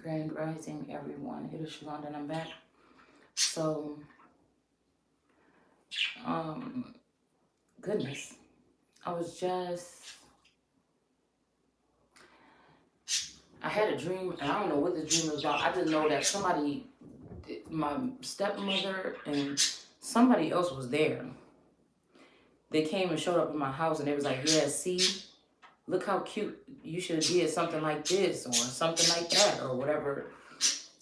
Grand Rising, everyone. It is Shalonda and I'm back. So, goodness, I was I had a dream, and I don't know what the dream was about. I just know that my stepmother and somebody else was there. They came and showed up in my house, and they was like, yeah, see, look how cute. You should have did something like this or something like that or whatever.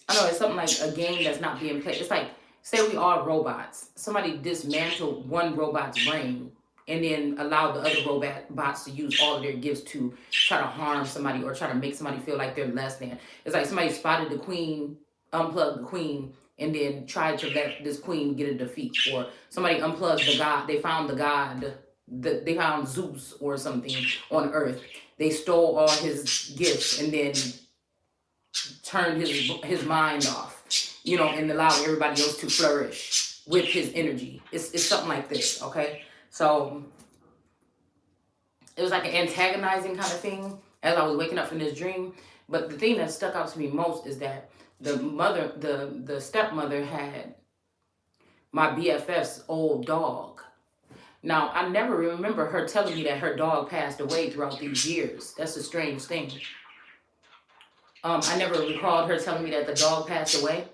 I know it's something like a game that's not being played. It's like, say we are robots. Somebody dismantled one robot's brain and then allowed the other robots to use all of their gifts to try to harm somebody or try to make somebody feel like they're less than. It's like somebody spotted the queen, unplugged the queen, and then tried to let this queen get a defeat. Or somebody unplugged the god. They found the god. They found Zeus or something on Earth. They stole all his gifts and then turned his mind off, and allowed everybody else to flourish with his energy. It's something like this, okay? So it was like an antagonizing kind of thing as I was waking up from this dream. But the thing that stuck out to me most is that the stepmother had my BFF's old dog. Now, I never remember her telling me that her dog passed away throughout these years. That's a strange thing. I never recalled her telling me that the dog passed away.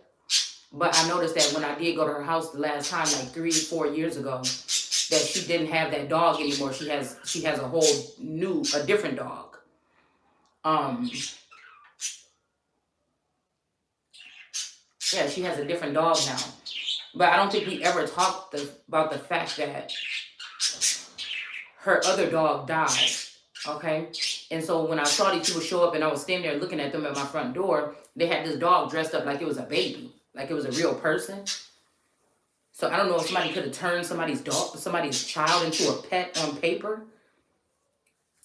But I noticed that when I did go to her house the last time, like 3-4 years ago, that she didn't have that dog anymore. She has a different dog. Yeah, she has a different dog now. But I don't think we ever talked about the fact that her other dog died. Okay? And so when I saw these people show up and I was standing there looking at them at my front door, they had this dog dressed up like it was a baby, like it was a real person. So I don't know if somebody could have turned somebody's child into a pet on paper.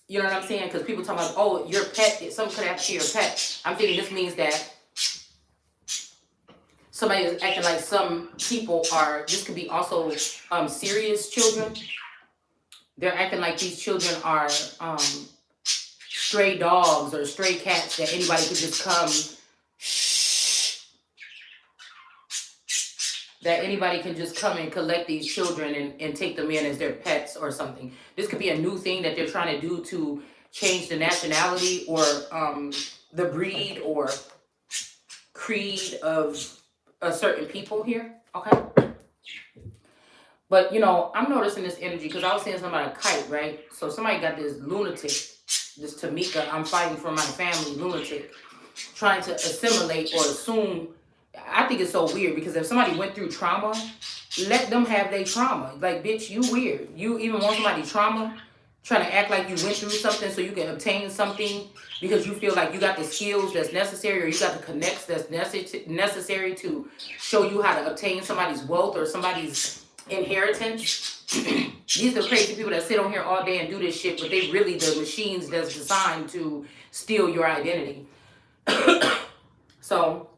You know what I'm saying? Because people talk about, oh, your pet, something could happen to your pet. I'm thinking this means that somebody is acting like some people are, this could be also serious children. They're acting like these children are stray dogs or stray cats that anybody could just come, that anybody can just come and collect these children and take them in as their pets or something. This could be a new thing that they're trying to do to change the nationality or the breed or creed of a certain people here, okay? But, I'm noticing this energy because I was saying something about a kite, right? So somebody got this lunatic, this Tamika, I'm fighting for my family lunatic, trying to assimilate or assume. I think it's so weird because if somebody went through trauma, let them have their trauma. Like, bitch, you weird. You even want somebody's trauma, trying to act like you went through something so you can obtain something because you feel like you got the skills that's necessary or you got the connects that's necessary to show you how to obtain somebody's wealth or somebody's inheritance. These are crazy people that sit on here all day and do this shit, but they really the machines that's designed to steal your identity. So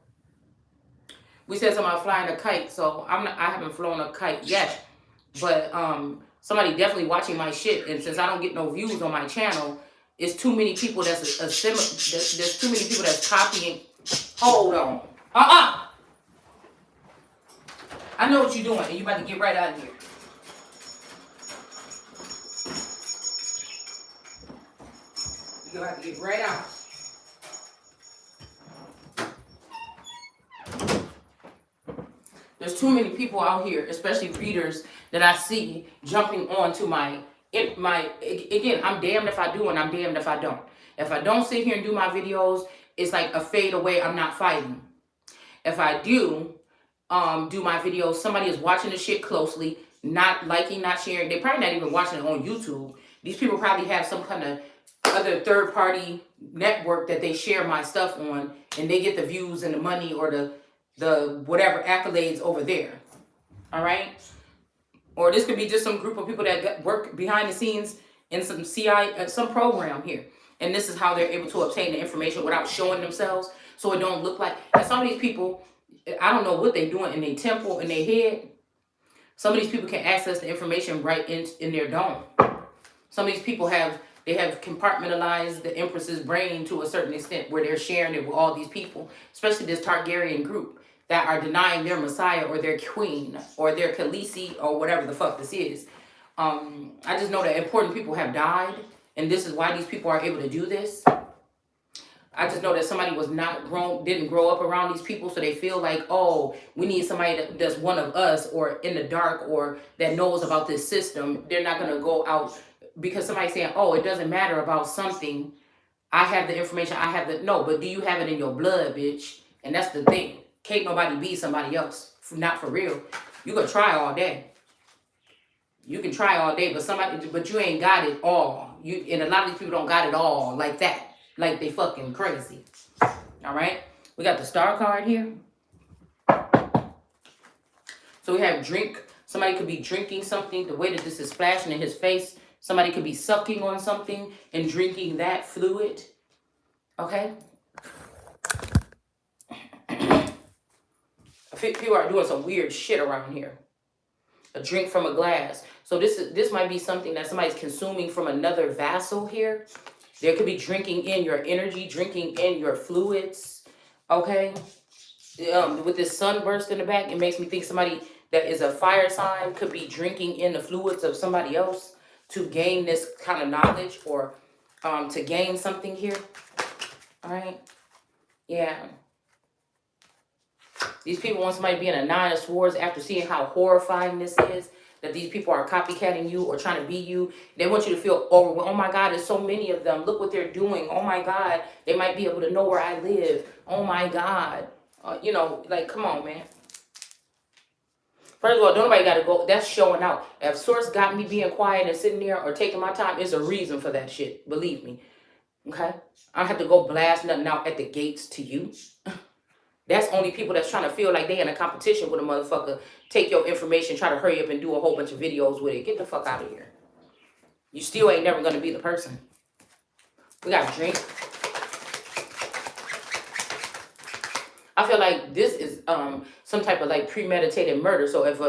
we said something about flying a kite. So I haven't flown a kite yet, but somebody definitely watching my shit, and since I don't get no views on my channel, it's too many people that's there's too many people that's copying. Hold on. I know what you're doing, and you about to get right out of here. You're about to get right out. There's too many people out here, especially readers, that I see jumping onto again, I'm damned if I do and I'm damned if I don't. If I don't sit here and do my videos, it's like a fade away, I'm not fighting. If I do my videos, somebody is watching the shit closely, not liking, not sharing. They're probably not even watching it on YouTube. These people probably have some kind of other third-party network that they share my stuff on, and they get the views and the money or the whatever accolades over there. All right? Or this could be just some group of people that work behind the scenes in some program here. And this is how they're able to obtain the information without showing themselves, so it don't look like. And some of these people, I don't know what they're doing in their temple, in their head. Some of these people can access the information right in their dome. Some of these people have They have compartmentalized the Empress's brain to a certain extent where they're sharing it with all these people, especially this Targaryen group that are denying their Messiah or their queen or their Khaleesi or whatever the fuck this is. I just know that important people have died, and this is why these people are able to do this. I just know that somebody was not didn't grow up around these people, so they feel like, oh, we need somebody that's one of us or in the dark or that knows about this system. They're not going to go out because somebody's saying, oh, it doesn't matter about something. I have the information. I have the, no, but do you have it in your blood, bitch? And that's the thing. Can't nobody be somebody else. Not for real. You can try all day. You can try all day, but you ain't got it all. And a lot of these people don't got it all like that. Like they fucking crazy. All right. We got the star card here. So we have drink. Somebody could be drinking something. The way that this is splashing in his face. Somebody could be sucking on something and drinking that fluid. Okay. People are doing some weird shit around here. A drink from a glass. So this might be something that somebody's consuming from another vessel here. There could be drinking in your energy, drinking in your fluids, okay? With this sunburst in the back, it makes me think somebody that is a fire sign could be drinking in the fluids of somebody else to gain this kind of knowledge or to gain something here, all right? Yeah. These people want somebody to be in a 9 of swords after seeing how horrifying this is. That these people are copycatting you or trying to be you. They want you to feel overwhelmed. Oh my God, there's so many of them. Look what they're doing. Oh my God, they might be able to know where I live. Oh my God. You know, like, come on, man. First of all, don't nobody got to go. That's showing out. If Source got me being quiet and sitting there or taking my time, there's a reason for that shit. Believe me. Okay? I don't have to go blast nothing out at the gates to you. That's only people that's trying to feel like they in a competition with a motherfucker. Take your information, try to hurry up and do a whole bunch of videos with it. Get the fuck out of here. You still ain't never going to be the person. We got a drink. I feel like this is some type of like premeditated murder. So if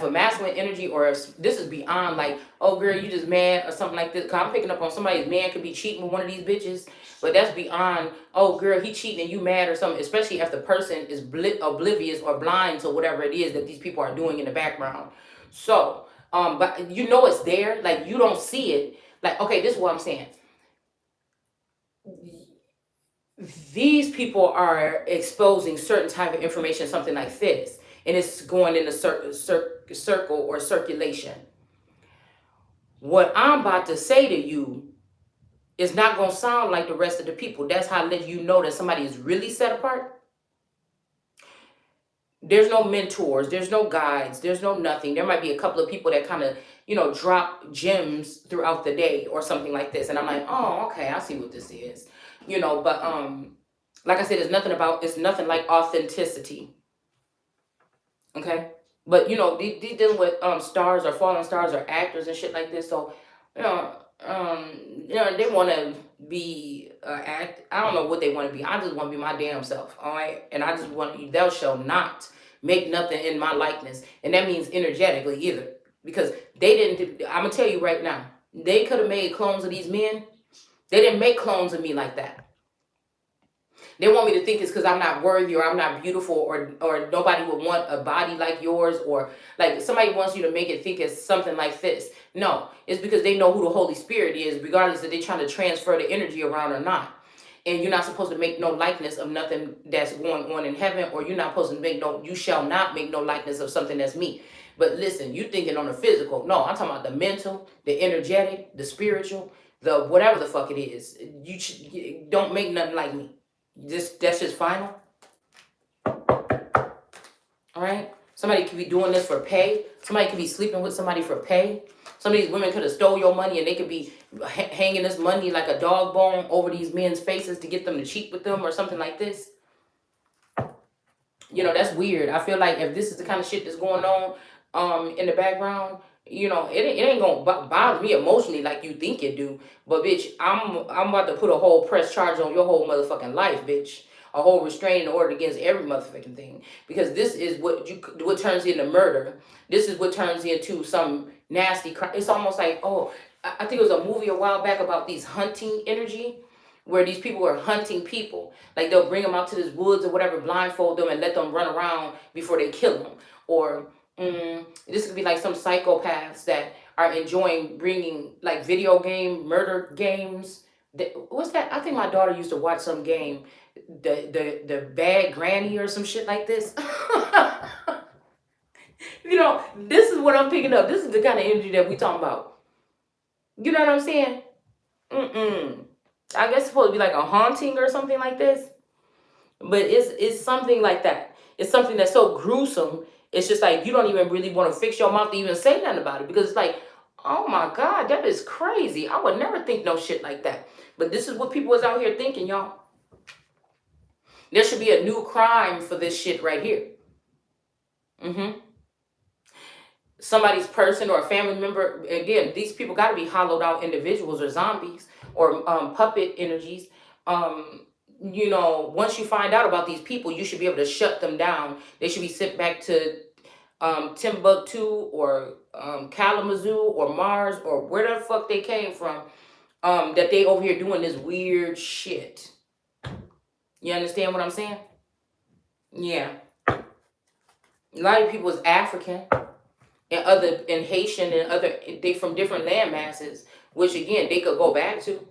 a masculine energy or if this is beyond like, oh girl, you just mad or something like this. Cause I'm picking up on somebody's man could be cheating with one of these bitches. But that's beyond, oh girl, he cheating and you mad or something. Especially if the person is oblivious or blind to whatever it is that these people are doing in the background. So, but you know it's there. Like you don't see it. Like, okay, this is what I'm saying. These people are exposing certain type of information, something like this, and it's going in a circle or circulation. What I'm about to say to you is not going to sound like the rest of the people. That's how I let you know that somebody is really set apart. There's no mentors, there's no guides, there's no nothing. There might be a couple of people that kind of, you know, drop gems throughout the day or something like this. And I'm like, oh, okay, I see what this is. You know, but like I said, it's nothing like authenticity. Okay? But, you know, they dealing with stars or fallen stars or actors and shit like this. So, you know, they want to be I don't know what they want to be. I just want to be my damn self. All right? And I just want you, thou shall not make nothing in my likeness. And that means energetically either. Because they didn't, I'm going to tell you right now, they could have made clones of these men. They didn't make clones of me like that. They want me to think it's because I'm not worthy or I'm not beautiful or nobody would want a body like yours or like somebody wants you to make it think it's something like this. No, it's because they know who the Holy Spirit is, regardless if they're trying to transfer the energy around or not. And you're not supposed to make no likeness of nothing that's going on in heaven, or you're not supposed to make you shall not make no likeness of something that's me. But listen, you thinking on the physical. No, I'm talking about the mental, the energetic, the spiritual, the whatever the fuck it is. You don't make nothing like me. That's just final. All right. Somebody could be doing this for pay. Somebody could be sleeping with somebody for pay. Some of these women could have stole your money and they could be hanging this money like a dog bone over these men's faces to get them to cheat with them or something like this. You know, that's weird. I feel like if this is the kind of shit that's going on in the background, you know, it ain't gonna bother me emotionally like you think it do. But bitch, I'm about to put a whole press charge on your whole motherfucking life, bitch. A whole restraining order against every motherfucking thing. Because this is what turns into murder. This is what turns into some nasty crime. It's almost like, oh, I think it was a movie a while back about these hunting energy, where these people are hunting people. Like they'll bring them out to this woods or whatever, blindfold them and let them run around before they kill them. Or this could be like some psychopaths that are enjoying bringing like video game murder games. What's that? I think my daughter used to watch some game, the Bad Granny or some shit like this. You know, this is what I'm picking up. This is the kind of energy that we talking about. You know what I'm saying? I guess it's supposed to be like a haunting or something like this. But it's something like that. It's something that's so gruesome. It's just like you don't even really want to fix your mouth to even say nothing about it, because it's like, oh my God, that is crazy. I would never think no shit like that. But this is what people is out here thinking, y'all. There should be a new crime for this shit right here. Somebody's person or a family member. Again, these people got to be hollowed out individuals or zombies or puppet energies. You know, once you find out about these people, you should be able to shut them down. They should be sent back to Timbuktu or Kalamazoo or Mars or where the fuck they came from. That they over here doing this weird shit. You understand what I'm saying? Yeah. A lot of people is African and Haitian and other, they from different land masses, which again they could go back to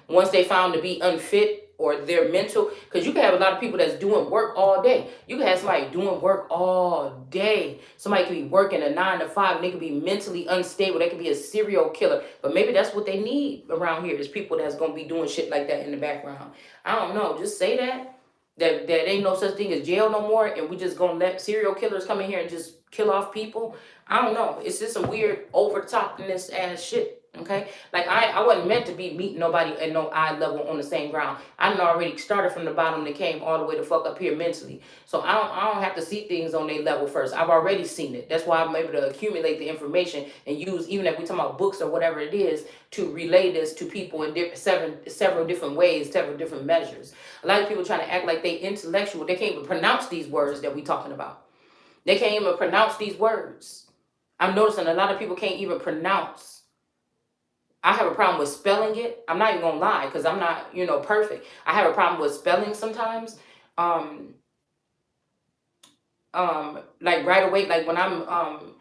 once they found to be unfit or their mental, because you can have a lot of people that's doing work all day. You can have somebody doing work all day. Somebody could be working a 9 to 5 and they could be mentally unstable. They could be a serial killer, but maybe that's what they need around here is people that's gonna be doing shit like that in the background. I don't know, just say that ain't no such thing as jail no more, and we just gonna let serial killers come in here and just kill off people. I don't know. It's just some weird over topness ass shit. Okay, like I wasn't meant to be meeting nobody at no eye level on the same ground. I done already started from the bottom and came all the way to fuck up here mentally. So I don't have to see things on their level first. I've already seen it. That's why I'm able to accumulate the information and use, even if we talking about books or whatever it is, to relay this to people in several different ways, several different measures. A lot of people trying to act like they intellectual. They can't even pronounce these words that we talking about. They can't even pronounce these words. I'm noticing a lot of people can't even pronounce. I have a problem with spelling it. I'm not even gonna lie, because I'm not, perfect. I have a problem with spelling sometimes. Like right away, like when I'm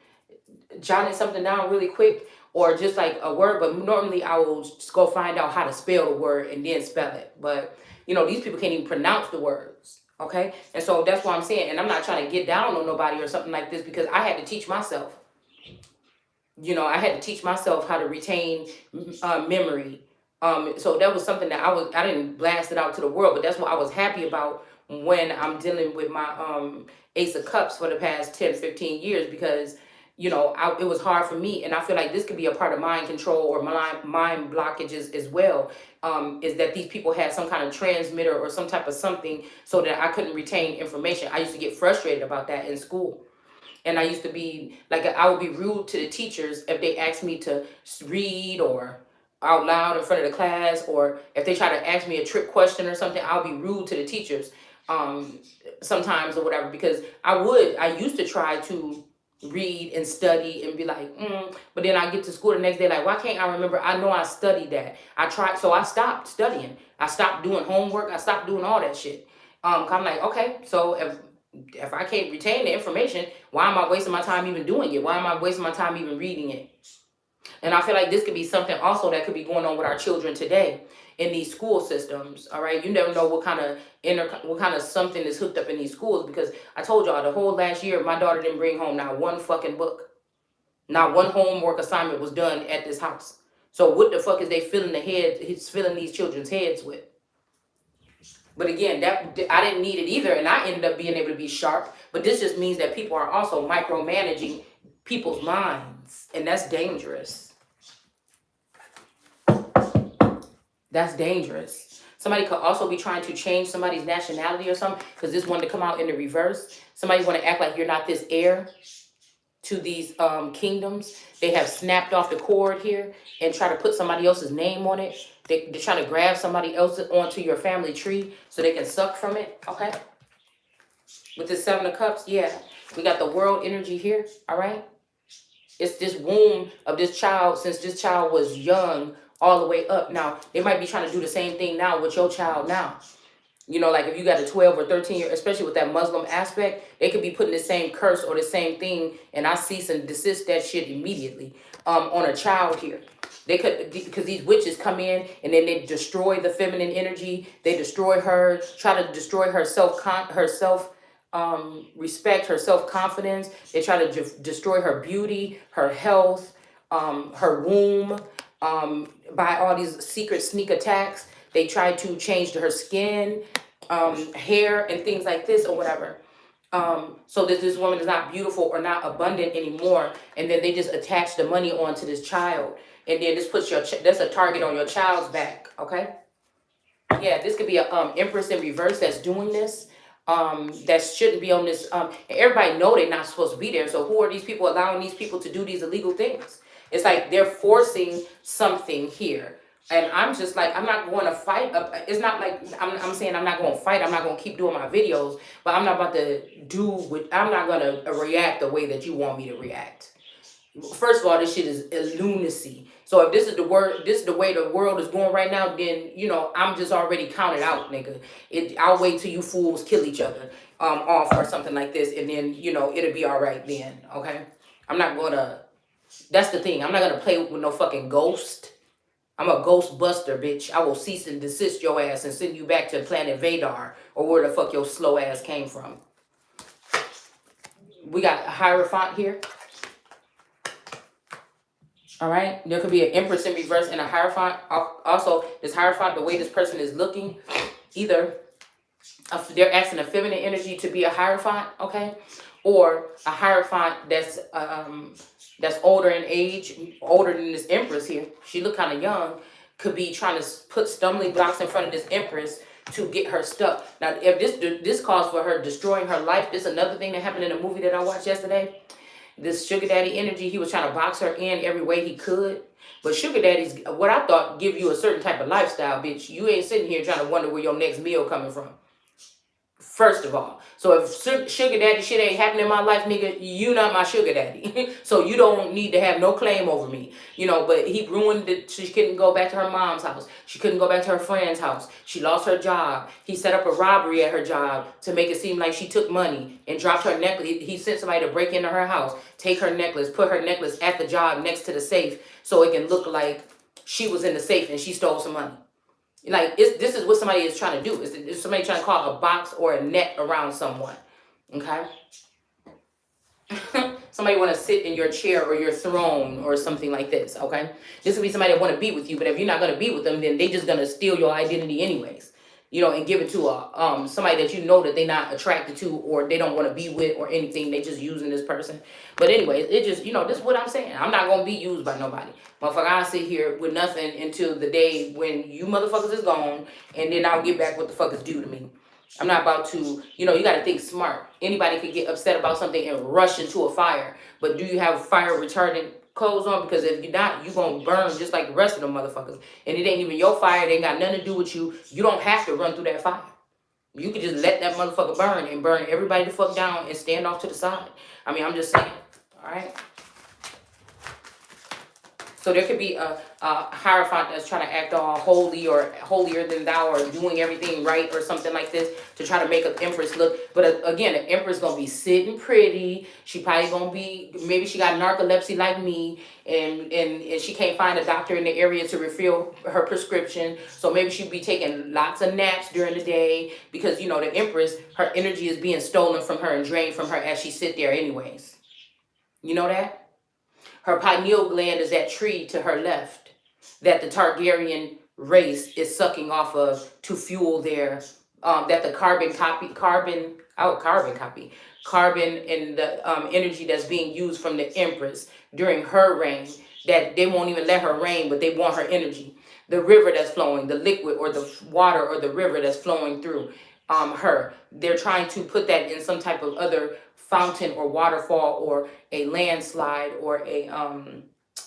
jotting something down really quick, or just like a word, but normally I will just go find out how to spell the word and then spell it. But these people can't even pronounce the words. Okay, and so that's what I'm saying. And I'm not trying to get down on nobody or something like this, because I had to teach myself. I had to teach myself how to retain memory. So that was something that I didn't blast it out to the world, but that's what I was happy about when I'm dealing with my Ace of Cups for the past 10, 15 years, because, it was hard for me. And I feel like this could be a part of mind control or mind blockages as well, is that these people had some kind of transmitter or some type of something so that I couldn't retain information. I used to get frustrated about that in school. And I used to be like, I would be rude to the teachers if they asked me to read or out loud in front of the class, or if they try to ask me a trick question or something, I'll be rude to the teachers sometimes or whatever, because I used to try to read and study and be like, but then I get to school the next day, like, why can't I remember? I know I studied that. So I stopped studying. I stopped doing homework. I stopped doing all that shit. I'm like, okay, so if I can't retain the information, why am I wasting my time even doing it? Why am I wasting my time even reading it? And I feel like this could be something also that could be going on with our children today in these school systems. All right, you never know what kind of something is hooked up in these schools, because I told y'all the whole last year my daughter didn't bring home not one fucking book, not one homework assignment was done at this house. So what the fuck is they filling these children's heads with? But again, that I didn't need it either, and I ended up being able to be sharp. But this just means that people are also micromanaging people's minds, and that's dangerous. That's dangerous. Somebody could also be trying to change somebody's nationality or something, because this wanted to come out in the reverse. Somebody want to act like you're not this heir to these kingdoms. They have snapped off the cord here and try to put somebody else's name on it. They're trying to grab somebody else onto your family tree so they can suck from it. Okay. With the 7 of Cups, yeah. We got the world energy here. All right. It's this womb of this child since this child was young all the way up. Now, they might be trying to do the same thing now with your child now. You know, like if you got a 12 or 13 year, especially with that Muslim aspect, they could be putting the same curse or the same thing, and I cease and desist that shit immediately on a child here. They could, because these witches come in and then they destroy the feminine energy. They destroy her, try to destroy her self respect, her self confidence. They try to destroy her beauty, her health, her womb, by all these secret sneak attacks. They try to change her skin, hair, and things like this or whatever. So that this woman is not beautiful or not abundant anymore, and then they just attach the money onto this child, and then this puts that's a target on your child's back. Okay, yeah, this could be a empress in reverse that's doing this. That shouldn't be on this. And everybody know they're not supposed to be there. So who are these people allowing these people to do these illegal things? It's like they're forcing something here. And I'm just like, I'm not going to fight. It's not like I'm saying I'm not going to fight. I'm not going to keep doing my videos, but I'm not about to I'm not going to react the way that you want me to react. First of all, this shit is lunacy. So if this is the way the world is going right now, then I'm just already counted out, nigga. I'll wait till you fools kill each other off or something like this, and then it'll be all right then. Okay, I'm not gonna. That's the thing. I'm not gonna play with no fucking ghost. I'm a ghost buster, bitch. I will cease and desist your ass and send you back to planet Vadar or where the fuck your slow ass came from. We got a Hierophant here. All right. There could be an Empress in reverse and a Hierophant. Also, this Hierophant, the way this person is looking, either they're asking a feminine energy to be a Hierophant, okay, or a Hierophant that's older in age, older than this Empress here. She look kind of young. Could be trying to put stumbling blocks in front of this Empress to get her stuck. Now, if this calls for her destroying her life, this is another thing that happened in a movie that I watched yesterday. This sugar daddy energy, he was trying to box her in every way he could. But sugar daddies, what I thought, give you a certain type of lifestyle, bitch. You ain't sitting here trying to wonder where your next meal coming from. First of all. So if sugar daddy shit ain't happening in my life, nigga, you not my sugar daddy. So you don't need to have no claim over me. But he ruined it. She couldn't go back to her mom's house. She couldn't go back to her friend's house. She lost her job. He set up a robbery at her job to make it seem like she took money and dropped her necklace. He sent somebody to break into her house, take her necklace, put her necklace at the job next to the safe so it can look like she was in the safe and she stole some money. Like, this is what somebody is trying to do. Is somebody trying to call a box or a net around someone. Okay? Somebody want to sit in your chair or your throne or something like this. Okay? This would be somebody that want to be with you. But if you're not going to be with them, then they just going to steal your identity anyways. And give it to somebody that that they're not attracted to or they don't want to be with or anything. They just using this person. But anyway, it just, this is what I'm saying. I'm not going to be used by nobody. Motherfucker, I'll sit here with nothing until the day when you motherfuckers is gone, and then I'll get back what the fuck is due to me. I'm not about to, you got to think smart. Anybody could get upset about something and rush into a fire. But do you have fire retardant clothes on? Because if you're not, you're going to burn just like the rest of them motherfuckers. And it ain't even your fire. It ain't got nothing to do with you. You don't have to run through that fire. You could just let that motherfucker burn and burn everybody the fuck down and stand off to the side. I mean, I'm just saying. All right? So there could be a Hierophant that's trying to act all holy or holier than thou or doing everything right or something like this to try to make an Empress look. But again, an Empress going to be sitting pretty. She probably going to be, maybe she got narcolepsy like me and she can't find a doctor in the area to refill her prescription. So maybe she'd be taking lots of naps during the day because, the Empress, her energy is being stolen from her and drained from her as she sit there anyways. You know that? Her pineal gland is that tree to her left that the Targaryen race is sucking off of to fuel their, that the carbon and the energy that's being used from the Empress during her reign, that they won't even let her reign, but they want her energy. The river that's flowing, the liquid or the water or the river that's flowing through her. They're trying to put that in some type of other fountain or waterfall or a landslide or a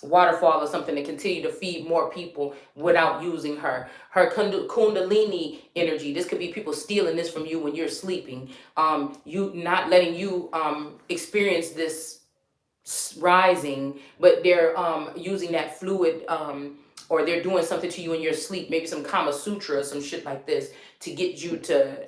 waterfall or something to continue to feed more people without using her. Her kundalini energy. This could be people stealing this from you when you're sleeping. You not letting you experience this rising, but they're using that fluid, or they're doing something to you in your sleep, maybe some Kama Sutra or some shit like this, to get you to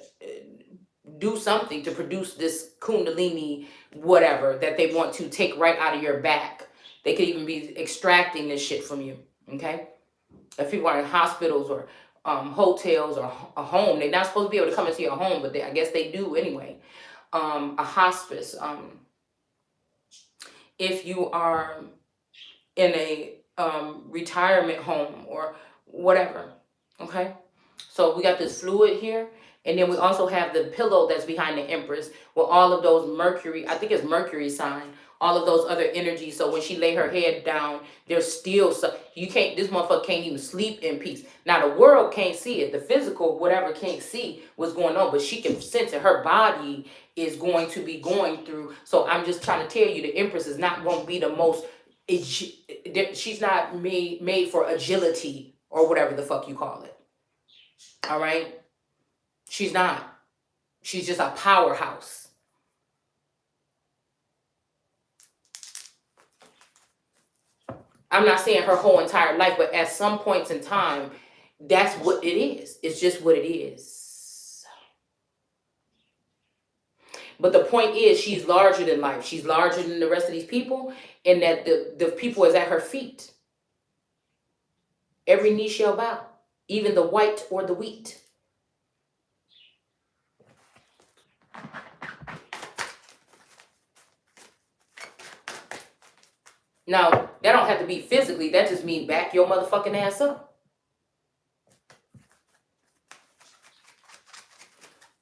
do something to produce this kundalini, whatever, that they want to take right out of your back. They could even be extracting this shit from you, okay? If people are in hospitals or hotels or a home, they're not supposed to be able to come into your home, but I guess they do anyway. A hospice. If you are in a retirement home or whatever, okay? So we got this fluid here, and then we also have the pillow that's behind the Empress with all of those Mercury, I think it's Mercury sign, all of those other energies. So when she lay her head down, there's still this motherfucker can't even sleep in peace. Now the world can't see it, the physical whatever can't see what's going on, but she can sense it. Her body is going to be going through. So I'm just trying to tell you, the Empress is not going to be the most, she's not made for agility or whatever the fuck you call it. All right? She's not. She's just a powerhouse. I'm not saying her whole entire life, but at some points in time, that's what it is. It's just what it is. But the point is, she's larger than life. She's larger than the rest of these people, and that the people is at her feet. Every knee shall bow, even the white or the wheat. Now, that don't have to be physically. That just means back your motherfucking ass up.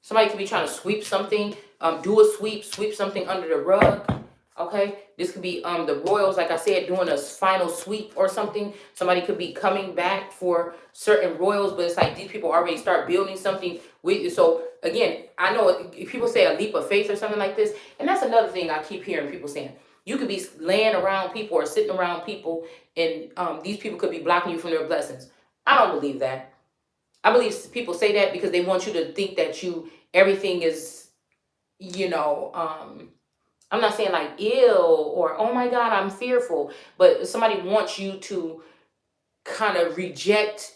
Somebody could be trying to sweep something, do a sweep something under the rug. Okay, this could be the royals, like I said, doing a final sweep or something. Somebody could be coming back for certain royals, but it's like these people already start building something with you. So again, I know people say a leap of faith or something like this, and that's another thing I keep hearing people saying. You could be laying around people or sitting around people, and these people could be blocking you from their blessings. I don't believe that. I believe people say that because they want you to think that everything is, I'm not saying like ill or, oh my God, I'm fearful. But somebody wants you to kind of reject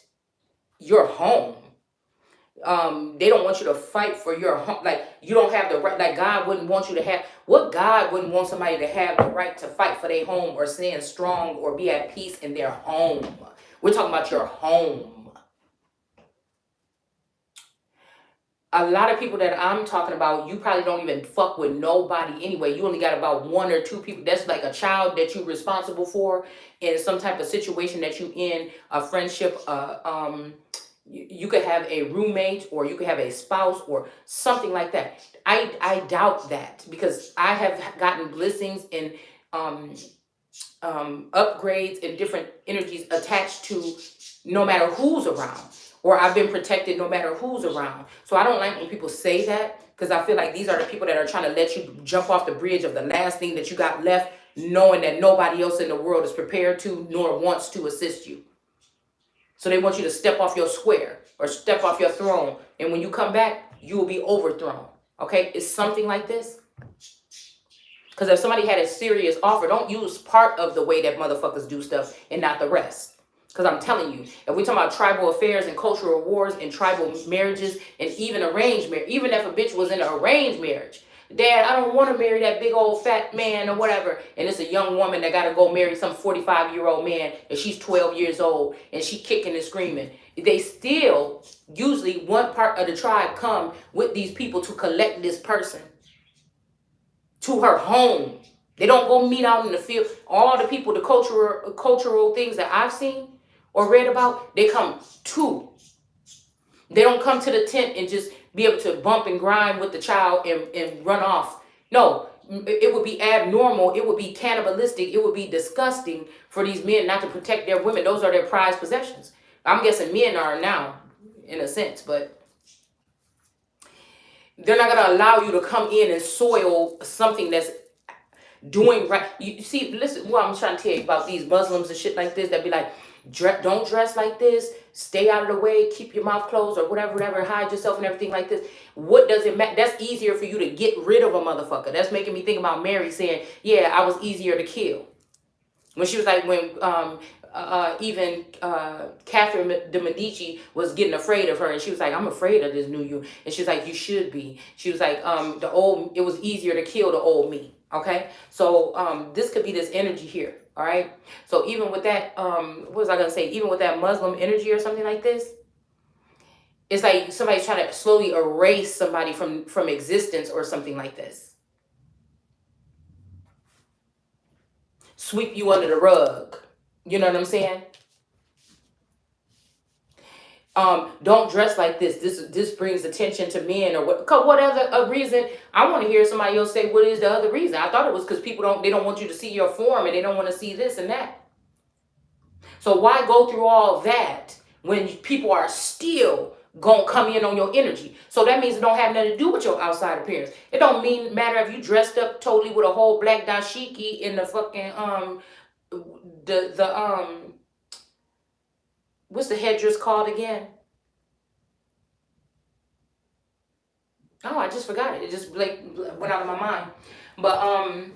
your home. They don't want you to fight for your home. Like, you don't have the right, like God wouldn't want you to have, what God wouldn't want somebody to have the right to fight for their home or stand strong or be at peace in their home. We're talking about your home. A lot of people that I'm talking about, you probably don't even fuck with nobody anyway. You only got about one or two people. That's like a child that you're responsible for in some type of situation that you in, a friendship. You could have a roommate, or you could have a spouse or something like that. I doubt that, because I have gotten blessings and upgrades and different energies attached to no matter who's around. Or I've been protected no matter who's around. So I don't like when people say that, because I feel like these are the people that are trying to let you jump off the bridge of the last thing that you got left, knowing that nobody else in the world is prepared to nor wants to assist you. So they want you to step off your square or step off your throne. And when you come back, you will be overthrown. Okay? It's something like this. Because if somebody had a serious offer, don't use part of the way that motherfuckers do stuff and not the rest. Because I'm telling you, if we talk about tribal affairs and cultural wars and tribal marriages and even arranged marriage, even if a bitch was in an arranged marriage, Dad, I don't want to marry that big old fat man or whatever, and it's a young woman that got to go marry some 45-year-old man, and she's 12 years old, and she kicking and screaming, they still, usually one part of the tribe come with these people to collect this person to her home. They don't go meet out in the field. All the people, the cultural things that I've seen or read about, they come to. They don't come to the tent and just be able to bump and grind with the child and run off. No, it would be abnormal. It would be cannibalistic. It would be disgusting for these men not to protect their women. Those are their prized possessions. I'm guessing men are now, in a sense, but they're not going to allow you to come in and soil something that's doing right. You see, listen, what I'm trying to tell you about these Muslims and shit like this that be like, Don't dress like this. Stay out of the way. Keep your mouth closed or whatever. Hide yourself and everything like this. What does it matter? That's easier for you to get rid of a motherfucker. That's making me think about Mary saying, yeah, I was easier to kill. When she was like, when even Catherine de Medici was getting afraid of her, and she was like, I'm afraid of this new you. And she was like, you should be. She was like, it was easier to kill the old me. Okay, so this could be this energy here. All right, so even with that, what was I gonna say? Even with that Muslim energy or something like this, it's like somebody's trying to slowly erase somebody from existence or something like this. Sweep you under the rug. You know what I'm saying? Don't dress like this. This brings attention to men, or what other reason? I want to hear somebody else say what is the other reason. I thought it was because people don't want you to see your form, and they don't want to see this and that. So why go through all that when people are still gonna come in on your energy? So that means it don't have nothing to do with your outside appearance. It don't matter if you dressed up totally with a whole black dashiki in the fucking what's the headdress called again? Oh, I just forgot it. It just went out of my mind. But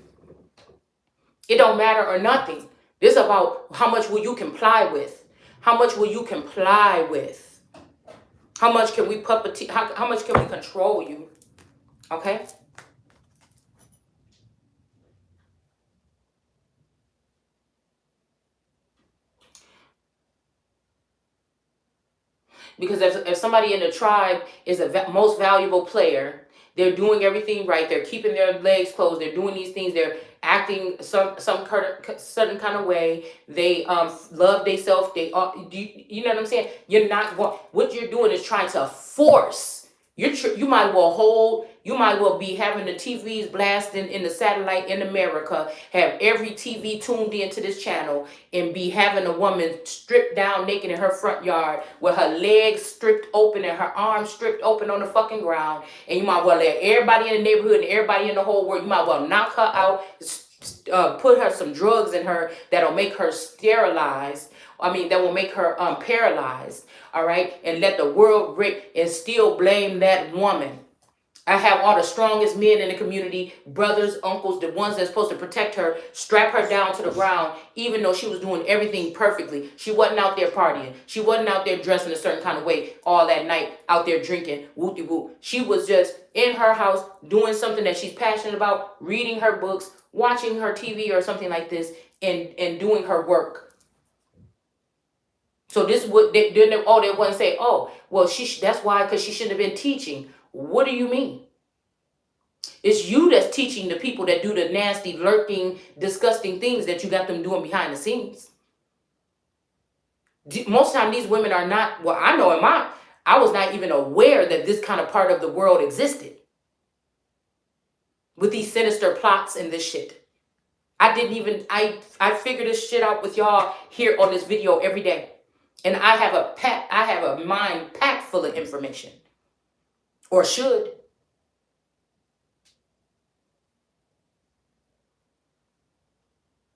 it don't matter or nothing. This is about how much will you comply with? How much will you comply with? How much can we puppeteer? How much can we control you? Okay? Because if somebody in the tribe is a most valuable player, they're doing everything right. They're keeping their legs closed. They're doing these things. They're acting some certain kind of way. They love themselves. You know what I'm saying? You're not what you're doing is trying to force. You might well be having the TVs blasting in the satellite in America, have every TV tuned into this channel, and be having a woman stripped down naked in her front yard with her legs stripped open and her arms stripped open on the fucking ground. And you might well let everybody in the neighborhood and everybody in the whole world, you might well knock her out, put her some drugs in her that'll make her sterilized. That will make her paralyzed. All right, and let the world rip and still blame that woman. I have all the strongest men in the community, brothers, uncles, the ones that's supposed to protect her, strap her down to the ground, even though she was doing everything perfectly. She wasn't out there partying. She wasn't out there dressing a certain kind of way all that night, out there drinking, whoop-de-whoop. She was just in her house doing something that she's passionate about, reading her books, watching her TV or something like this, and doing her work. So this would they wouldn't say, oh, well, that's why, because she shouldn't have been teaching. What do you mean? It's you that's teaching the people that do the nasty, lurking, disgusting things that you got them doing behind the scenes. Most of the time, these women are not, well, I know I was not even aware that this kind of part of the world existed. With these sinister plots and this shit. I figure this shit out with y'all here on this video every day. And I have a mind packed full of information. Or should.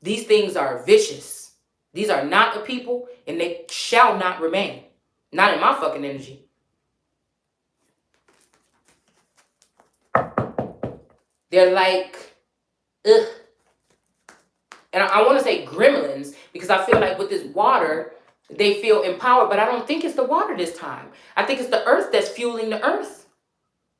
These things are vicious. These are not a people, and they shall not remain. Not in my fucking energy. They're like, ugh. And I want to say gremlins, because I feel like with this water, they feel empowered, but I don't think it's the water this time. I think it's the earth that's fueling the earth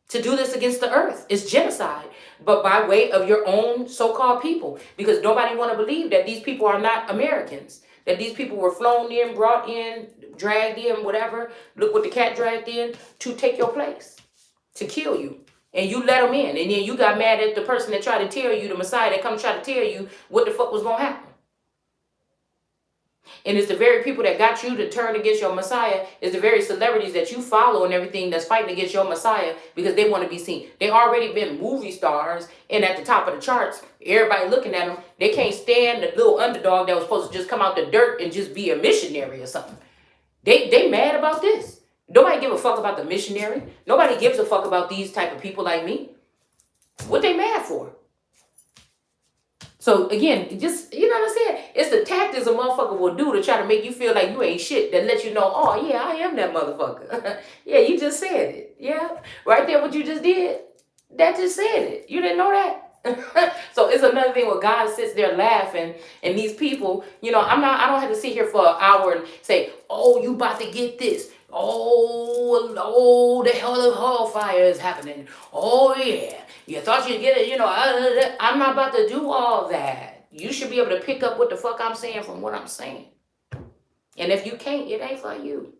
to do this against the earth. It's genocide, but by way of your own so-called people, because nobody want to believe that these people are not Americans, that these people were flown in, brought in, dragged in, whatever. Look what the cat dragged in to take your place, to kill you. And you let them in, and then you got mad at the person that tried to tell you, the Messiah that come try to tell you what the fuck was going to happen. And it's the very people that got you to turn against your Messiah, is the very celebrities that you follow and everything that's fighting against your Messiah because they want to be seen. They already been movie stars and at the top of the charts. Everybody looking at them. They can't stand the little underdog that was supposed to just come out the dirt and just be a missionary or something. They mad about this. Nobody give a fuck about the missionary. Nobody gives a fuck about these type of people like me. What they mad for? So again, just, you know what I'm saying? It's the tactics a motherfucker will do to try to make you feel like you ain't shit, that let you know, oh yeah, I am that motherfucker. Yeah, you just said it. Yeah. Right there, what you just did, that just said it. You didn't know that? So it's another thing where God sits there laughing, and these people, I don't have to sit here for an hour and say, oh, you about to get this. Oh, the hell of hellfire is happening. Oh yeah. You thought you'd get it, I'm not about to do all that. You should be able to pick up what the fuck I'm saying from what I'm saying. And if you can't, it ain't for you.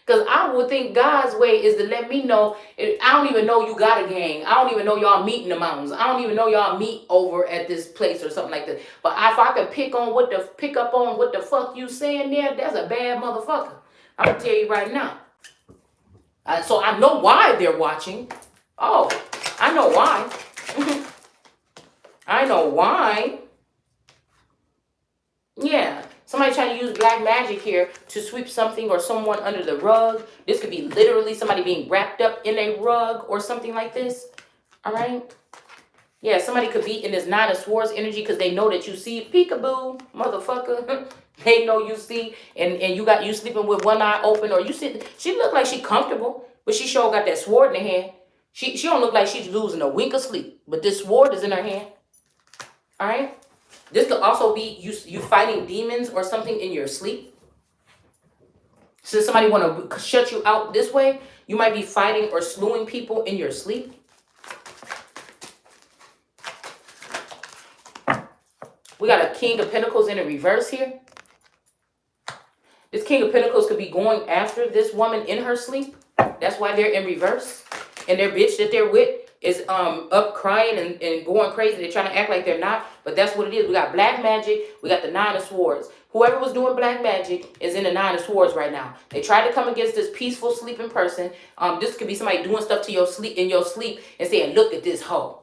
Because I would think God's way is to let me know. I don't even know you got a gang. I don't even know y'all meet in the mountains. I don't even know y'all meet over at this place or something like that. But if I could pick up on what the fuck you saying there, that's a bad motherfucker. I'm going to tell you right now. So I know why they're watching. Oh, I know why. I know why. Yeah. Somebody trying to use black magic here to sweep something or someone under the rug. This could be literally somebody being wrapped up in a rug or something like this. All right. Yeah, somebody could be in this Nine of Swords energy because they know that you see. Peekaboo, motherfucker. They know you see, and you sleeping with one eye open, or you sit. She look like she comfortable, but she sure got that sword in her hand. She don't look like she's losing a wink of sleep, but this sword is in her hand. All right. This could also be you fighting demons or something in your sleep. Since somebody want to shut you out this way, you might be fighting or slewing people in your sleep. We got a King of Pentacles in a reverse here. This King of Pentacles could be going after this woman in her sleep. That's why they're in reverse. And their bitch that they're with is up crying and going crazy. They're trying to act like they're not, but that's what it is. We got black magic. We got the Nine of Swords. Whoever was doing black magic is in the Nine of Swords right now. They tried to come against this peaceful sleeping person. This could be somebody doing stuff to your sleep and saying, look at this hoe.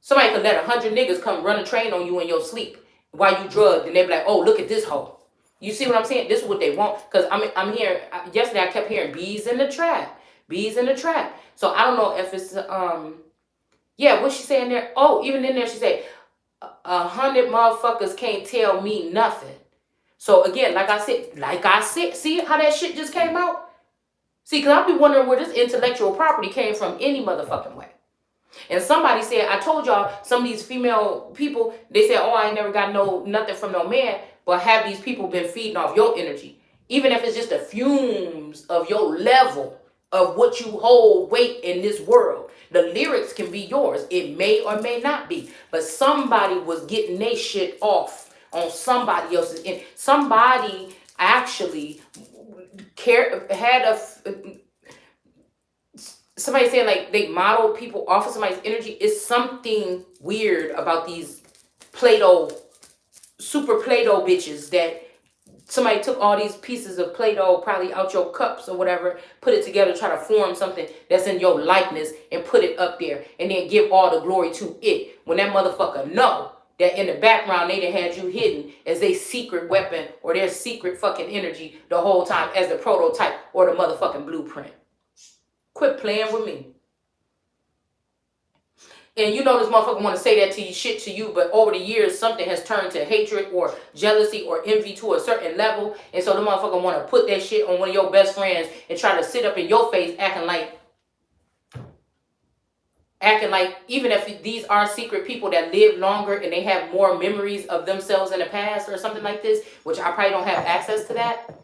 Somebody could let 100 niggas come run a train on you in your sleep while you drugged, and they be like, oh, look at this hoe. You see what I'm saying? This is what they want. Because I'm here. Yesterday I kept hearing bees in the trap. Bees in the trap. So I don't know if it's yeah, what's she saying there? Oh, even in there she said 100 motherfuckers can't tell me nothing. So again, like I said, see how that shit just came out? See, because I'll be wondering where this intellectual property came from any motherfucking way. And somebody said, I told y'all, some of these female people, they said, oh, I ain't never got nothing from no man. But have these people been feeding off your energy? Even if it's just the fumes of your level of what you hold weight in this world. The lyrics can be yours. It may or may not be. But somebody was getting their shit off on somebody else's end. Somebody actually somebody saying like they modeled people off of somebody's energy. Is something weird about these super Play-Doh bitches that somebody took all these pieces of Play-Doh probably out your cups or whatever, put it together, try to form something that's in your likeness and put it up there and then give all the glory to it. When that motherfucker know that in the background they done had you hidden as their secret weapon or their secret fucking energy the whole time as the prototype or the motherfucking blueprint. Quit playing with me. And you know this motherfucker want to say that to you, shit to you, but over the years, something has turned to hatred or jealousy or envy to a certain level. And so the motherfucker want to put that shit on one of your best friends and try to sit up in your face acting like, even if these are secret people that live longer and they have more memories of themselves in the past or something like this, which I probably don't have access to that.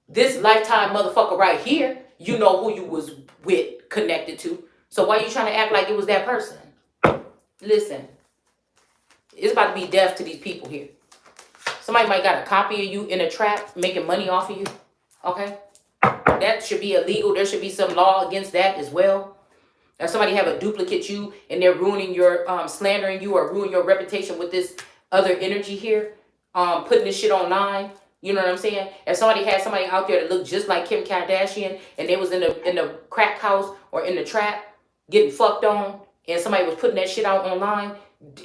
This lifetime motherfucker right here, you know who you was with, connected to. So why are you trying to act like it was that person? Listen, it's about to be death to these people here. Somebody might got a copy of you in a trap, making money off of you. Okay? That should be illegal. There should be some law against that as well. If somebody have a duplicate you and they're ruining your, slandering you or ruining your reputation with this other energy here, putting this shit online. You know what I'm saying? If somebody had somebody out there that looked just like Kim Kardashian and they was in the crack house or in the trap getting fucked on and somebody was putting that shit out online,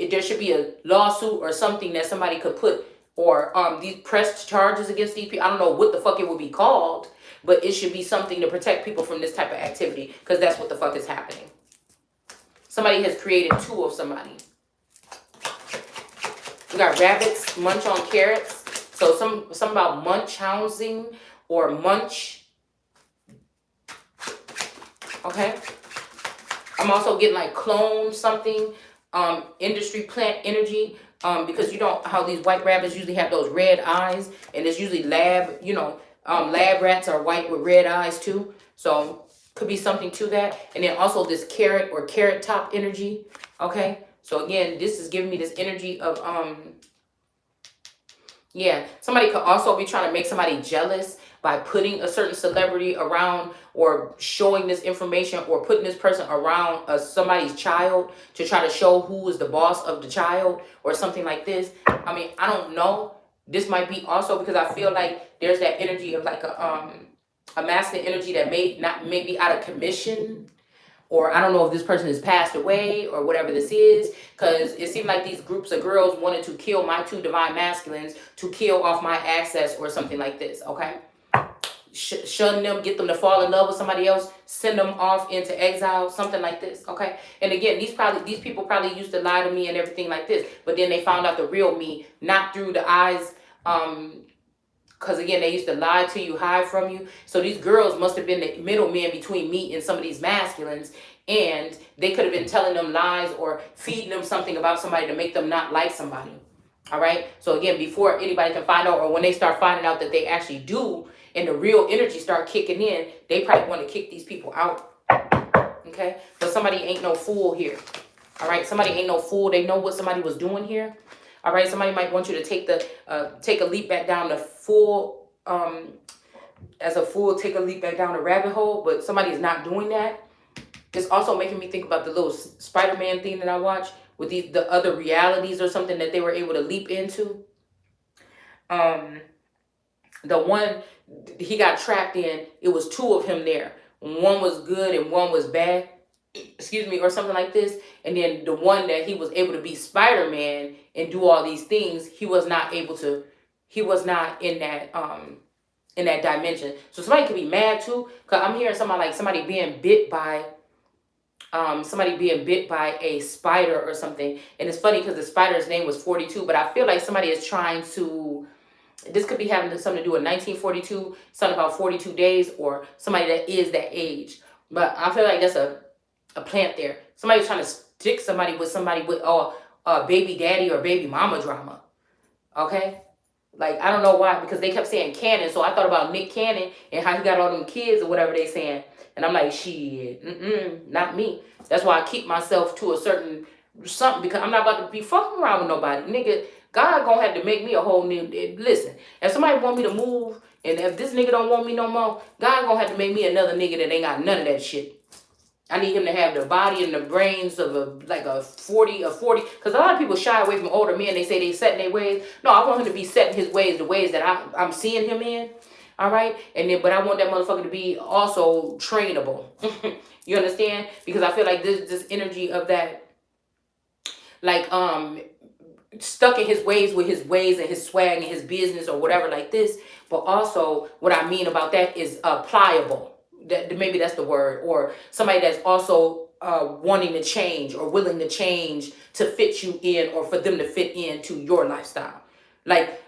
there should be a lawsuit or something that somebody could put or these press charges against these people. I don't know what the fuck it would be called, but it should be something to protect people from this type of activity, because that's what the fuck is happening. Somebody has created two of somebody. We got rabbits munch on carrots. So some about munch housing or munch. Okay. I'm also getting like clone something, industry plant energy, because you know how these white rabbits usually have those red eyes, and it's usually lab, lab rats are white with red eyes too. So could be something to that. And then also this carrot or carrot top energy. Okay. So again, this is giving me this energy of, yeah, somebody could also be trying to make somebody jealous by putting a certain celebrity around or showing this information or putting this person around somebody's child to try to show who is the boss of the child or something like this. I mean, I don't know. This might be also because I feel like there's that energy of like a masculine energy that may be out of commission, or I don't know if this person has passed away or whatever this is, because it seemed like these groups of girls wanted to kill my two divine masculines to kill off my access or something like this, okay? Shun them, get them to fall in love with somebody else, send them off into exile, something like this, okay? And again, these people probably used to lie to me and everything like this, but then they found out the real me, not through the eyes, because again, they used to lie to you, hide from you. So these girls must have been the middlemen between me and some of these masculines, and they could have been telling them lies or feeding them something about somebody to make them not like somebody. All right. So again, before anybody can find out, or when they start finding out that they actually do, and the real energy start kicking in, they probably want to kick these people out. Okay. But somebody ain't no fool here. All right. Somebody ain't no fool. They know what somebody was doing here. All right, somebody might want you to take a leap back down the full, take a leap back down the rabbit hole, but somebody is not doing that. It's also making me think about the little Spider-Man thing that I watched with the other realities or something that they were able to leap into. The one he got trapped in, it was two of him there. One was good and one was bad. Excuse me, or something like this. And then the one that he was able to be Spider-Man and do all these things, he was not in that dimension. So somebody could be mad too, because I'm hearing somebody being bit by a spider or something. And it's funny because the spider's name was 42, but I feel like somebody is trying to, this could be having something to do with 1942, something about 42 days, or somebody that is that age. But I feel like that's a plant there. Somebody's trying to stick somebody with baby daddy or baby mama drama. Okay? Like, I don't know why, because they kept saying Cannon, so I thought about Nick Cannon and how he got all them kids or whatever they saying. And I'm like, shit, not me. That's why I keep myself to a certain something, because I'm not about to be fucking around with nobody. Nigga, God gonna have to make me a whole new, listen, if somebody want me to move, and if this nigga don't want me no more, God gonna have to make me another nigga that ain't got none of that shit. I need him to have the body and the brains of a 40, because a lot of people shy away from older men. They say they set in their ways. No, I want him to be set in his ways, the ways that I'm seeing him in. All right. But I want that motherfucker to be also trainable. You understand? Because I feel like this energy of that, like, stuck in his ways with his ways and his swag and his business or whatever like this. But also what I mean about that is pliable. Maybe that's the word. Or somebody that's also wanting to change or willing to change to fit you in, or for them to fit into your lifestyle. Like,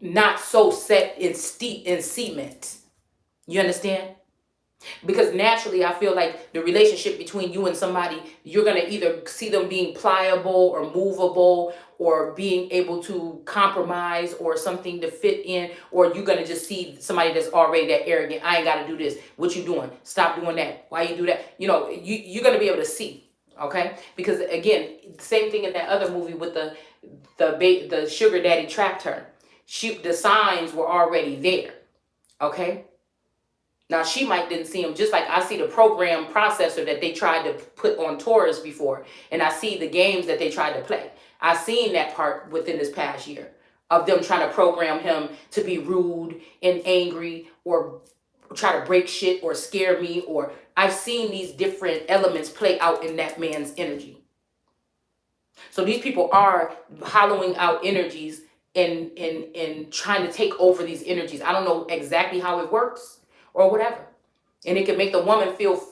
not so set in cement. You understand? Because naturally, I feel like the relationship between you and somebody, you're going to either see them being pliable or movable or being able to compromise or something to fit in, or you're going to just see somebody that's already that arrogant. I ain't got to do this. What you doing? Stop doing that. Why you do that? You're going to be able to see. Okay? Because again, same thing in that other movie with the sugar daddy trapped her. The signs were already there. Okay? Now, she might didn't see them, just like I see the program processor that they tried to put on Taurus before. And I see the games that they tried to play. I've seen that part within this past year of them trying to program him to be rude and angry or try to break shit or scare me. Or I've seen these different elements play out in that man's energy. So these people are hollowing out energies and trying to take over these energies. I don't know exactly how it works or whatever. And it can make the woman feel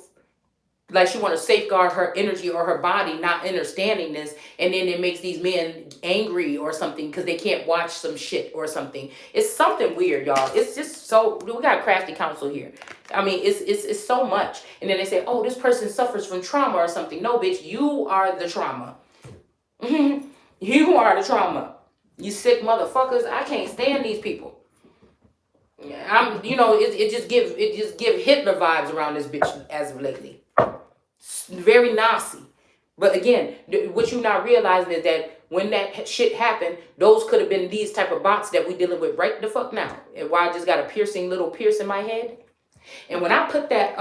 like she want to safeguard her energy or her body, not understanding this, and then it makes these men angry or something because they can't watch some shit or something. It's something weird, y'all. It's just so, we got crafty counsel here. I mean, it's so much. And then they say, oh, this person suffers from trauma or something. No, bitch, you are the trauma. You are the trauma. You sick motherfuckers. I can't stand these people. I'm, it just give Hitler vibes around this bitch as of lately. Very Nazi. But again, what you not realizing is that when that shit happened, those could have been these type of bots that we dealing with right the fuck now. And why I just got a little pierce in my head. And when I put that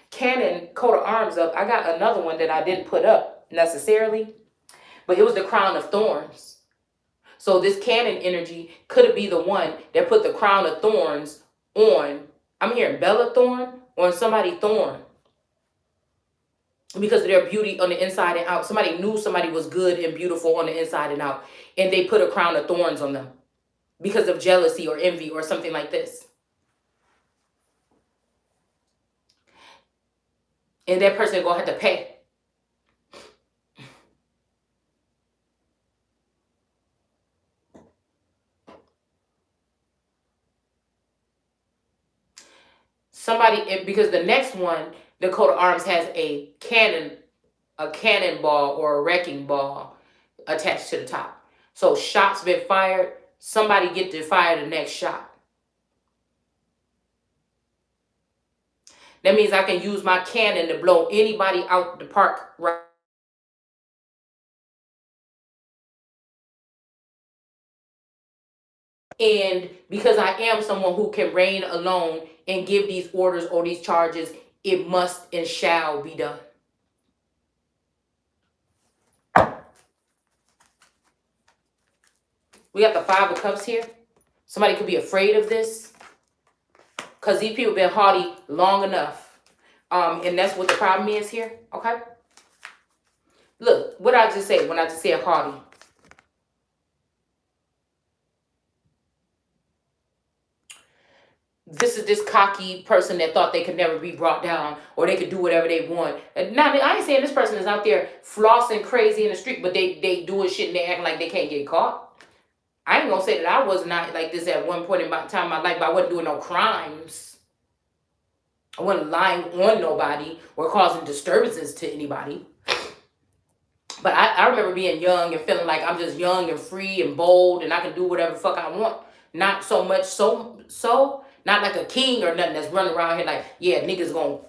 Canon coat of arms up, I got another one that I didn't put up necessarily, but it was the crown of thorns. So this Canon energy could be the one that put the crown of thorns on, I'm hearing Bella Thorne, on somebody Thorne. Because of their beauty on the inside and out. Somebody knew somebody was good and beautiful on the inside and out. And they put a crown of thorns on them. Because of jealousy or envy or something like this. And that person going to have to pay. Somebody, because the next one, the coat of arms has a cannonball or a wrecking ball attached to the top. So shots been fired. Somebody get to fire the next shot. That means I can use my cannon to blow anybody out the park right. And because I am someone who can reign alone and give these orders or these charges, it must and shall be done. We got the Five of Cups here. Somebody could be afraid of this because these people been haughty long enough. And that's what the problem is here. Okay. Look, what I just say when I just said haughty. This is this cocky person that thought they could never be brought down or they could do whatever they want. And now, I ain't saying this person is out there flossing crazy in the street, but they doing shit and they acting like they can't get caught. I ain't gonna say that I was not like this at one point in my time in my life, but I wasn't doing no crimes. I wasn't lying on nobody or causing disturbances to anybody. But I remember being young and feeling like I'm just young and free and bold and I can do whatever the fuck I want. Not so much so not like a king or nothing that's running around here like, yeah, niggas gonna,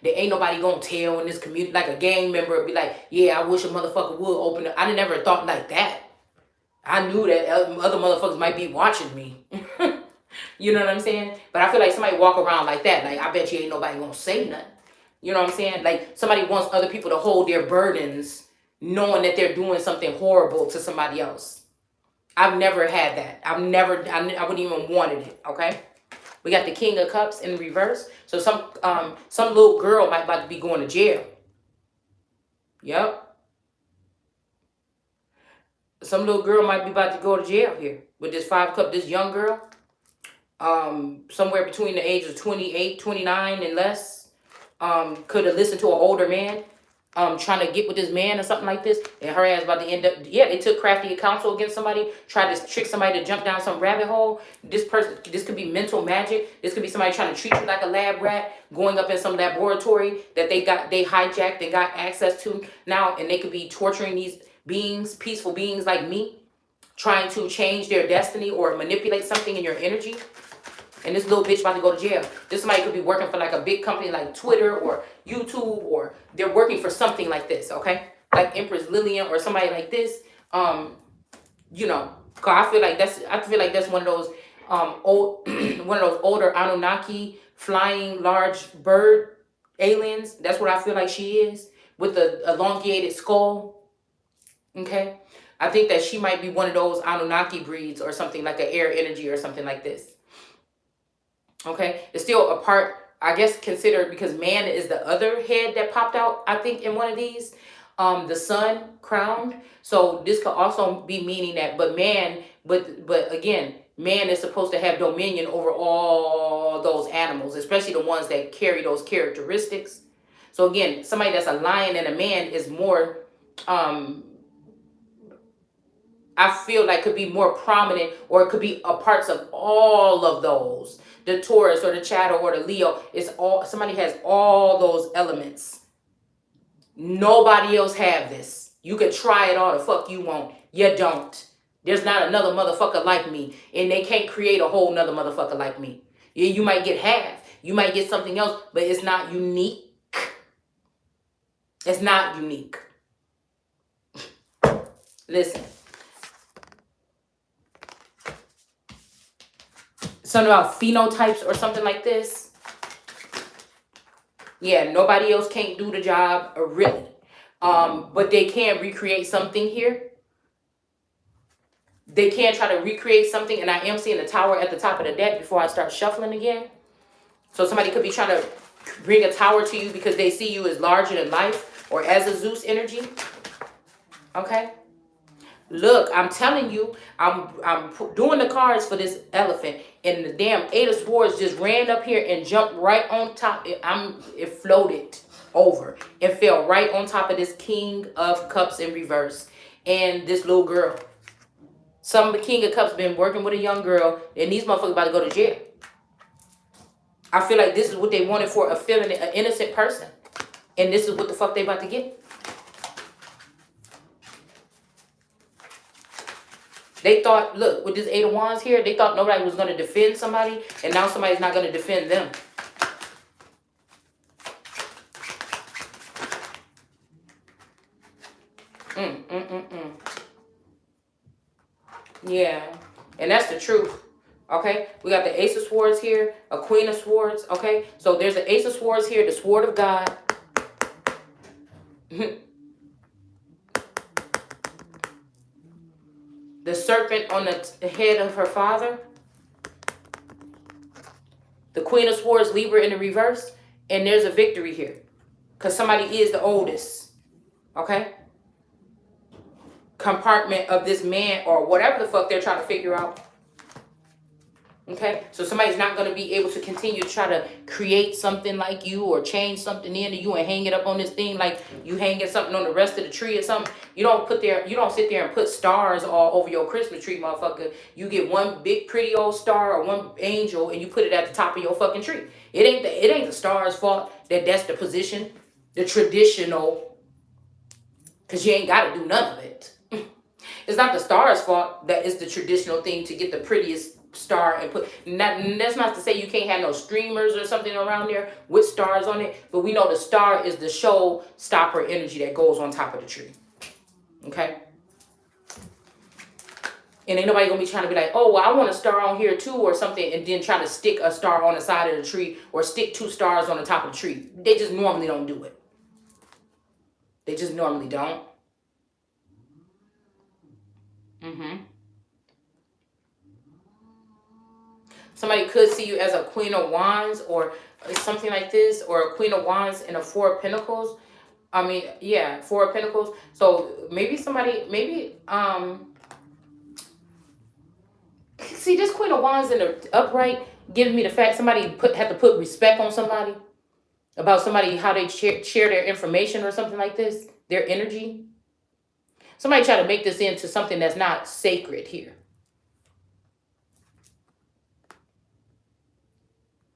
there ain't nobody gonna tell in this community. Like a gang member would be like, yeah, I wish a motherfucker would open it. I never thought like that. I knew that other motherfuckers might be watching me. You know what I'm saying? But I feel like somebody walk around like that. Like, I bet you ain't nobody gonna say nothing. You know what I'm saying? Like, somebody wants other people to hold their burdens knowing that they're doing something horrible to somebody else. I've never had that. I wouldn't even wanted it, okay? We got the King of Cups in reverse. So some little girl might about to be going to jail. Yep. Some little girl might be about to go to jail here with this 5 cup, this young girl. Somewhere between the age of 28, 29 and less. Could have listened to an older man. Trying to get with this man or something like this, and her ass about to end up, yeah, they took crafty counsel against somebody, tried to trick somebody to jump down some rabbit hole. This could be mental magic. This could be somebody trying to treat you like a lab rat, going up in some laboratory that they hijacked and got access to now, and they could be torturing these beings, peaceful beings like me, trying to change their destiny or manipulate something in your energy. And this little bitch about to go to jail. This somebody could be working for like a big company like Twitter or YouTube, or they're working for something like this, okay? Like Empress Lillian or somebody like this. You know, cause I feel like that's one of those one of those older Anunnaki flying large bird aliens. That's what I feel like she is, with the elongated skull. Okay? I think that she might be one of those Anunnaki breeds or something, like an air energy or something like this. Okay, it's still a part, I guess, considered, because man is the other head that popped out, I think, in one of these. The sun crowned. So this could also be meaning that, but man But again, man is supposed to have dominion over all those animals, especially the ones that carry those characteristics. So again, somebody that's a lion and a man is more, I feel like could be more prominent, or it could be a parts of all of those. The Taurus or the Chattel or the Leo, it's all, somebody has all those elements. Nobody else have this. You could try it all the fuck you want. You don't. There's not another motherfucker like me. And they can't create a whole nother motherfucker like me. Yeah, you might get half. You might get something else, but it's not unique. It's not unique. Listen. Something about phenotypes or something like this. Yeah, nobody else can't do the job, really. But they can recreate something here. They can try to recreate something, and I am seeing the tower at the top of the deck before I start shuffling again. So somebody could be trying to bring a tower to you because they see you as larger than life or as a Zeus energy. Okay? Look, I'm telling you, I'm doing the cards for this elephant, and the damn Eight of Swords just ran up here and jumped right on top. It floated over and fell right on top of this King of Cups in reverse and this little girl. Some King of Cups been working with a young girl, and these motherfuckers about to go to jail. I feel like this is what they wanted for an innocent person, and this is what the fuck they about to get. They thought, look, with this Eight of Wands here, they thought nobody was going to defend somebody, and now somebody's not going to defend them. Yeah, and that's the truth. Okay, we got the Ace of Swords here, a Queen of Swords. Okay, so there's the Ace of Swords here, the Sword of God. The serpent on the head of her father. The Queen of Swords, Libra in the reverse. And there's a victory here. Because somebody is the oldest. Okay? Compartment of this man or whatever the fuck they're trying to figure out. Okay? So somebody's not going to be able to continue to try to create something like you or change something into you and hang it up on this thing like you hanging something on the rest of the tree or something. You don't sit there and put stars all over your Christmas tree, motherfucker. You get one big pretty old star or one angel and you put it at the top of your fucking tree. It ain't the star's fault that's the position, the traditional, because you ain't got to do none of it. It's not the star's fault that it's the traditional thing to get the prettiest star and put. That's not to say you can't have no streamers or something around there with stars on it, but we know the star is the show stopper energy that goes on top of the tree. Okay? And ain't nobody gonna be trying to be like, oh, well, I want a star on here too or something, and then try to stick a star on the side of the tree or stick 2 stars on the top of the tree. They just normally don't do it. They just normally don't. Somebody could see you as a Queen of Wands or something like this, or a Queen of Wands and a 4 of Pentacles. I mean, yeah, 4 of Pentacles. So maybe somebody, see this Queen of Wands in the upright giving me the fact somebody had to put respect on somebody, about somebody, how they share their information or something like this, their energy. Somebody try to make this into something that's not sacred here.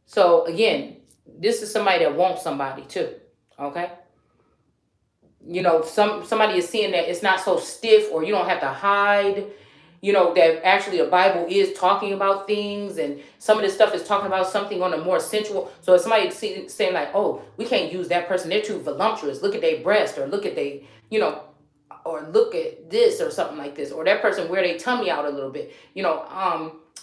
So again, this is somebody that wants somebody too. Okay? You know, somebody is seeing that it's not so stiff, or you don't have to hide. You know, that actually the Bible is talking about things, and some of this stuff is talking about something on a more sensual. So if somebody saying like, oh, we can't use that person, they're too voluptuous, look at their breast, or look at they, you know, or look at this or something like this, or that person wear their tummy out a little bit, you know.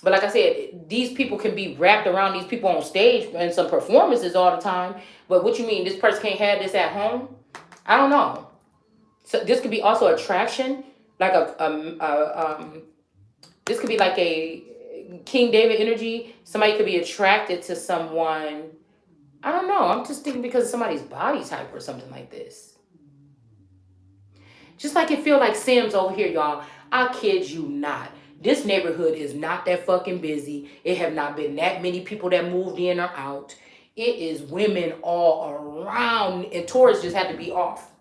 But like I said, these people can be wrapped around these people on stage and some performances all the time. But what you mean, this person can't have this at home? I don't know. So this could be also attraction, like this could be like a King David energy. Somebody could be attracted to someone. I don't know. I'm just thinking because of somebody's body type or something like this. Just like it feel like Sims over here, y'all. I kid you not. This neighborhood is not that fucking busy. It have not been that many people that moved in or out. It is women all around, and tourists just had to be off.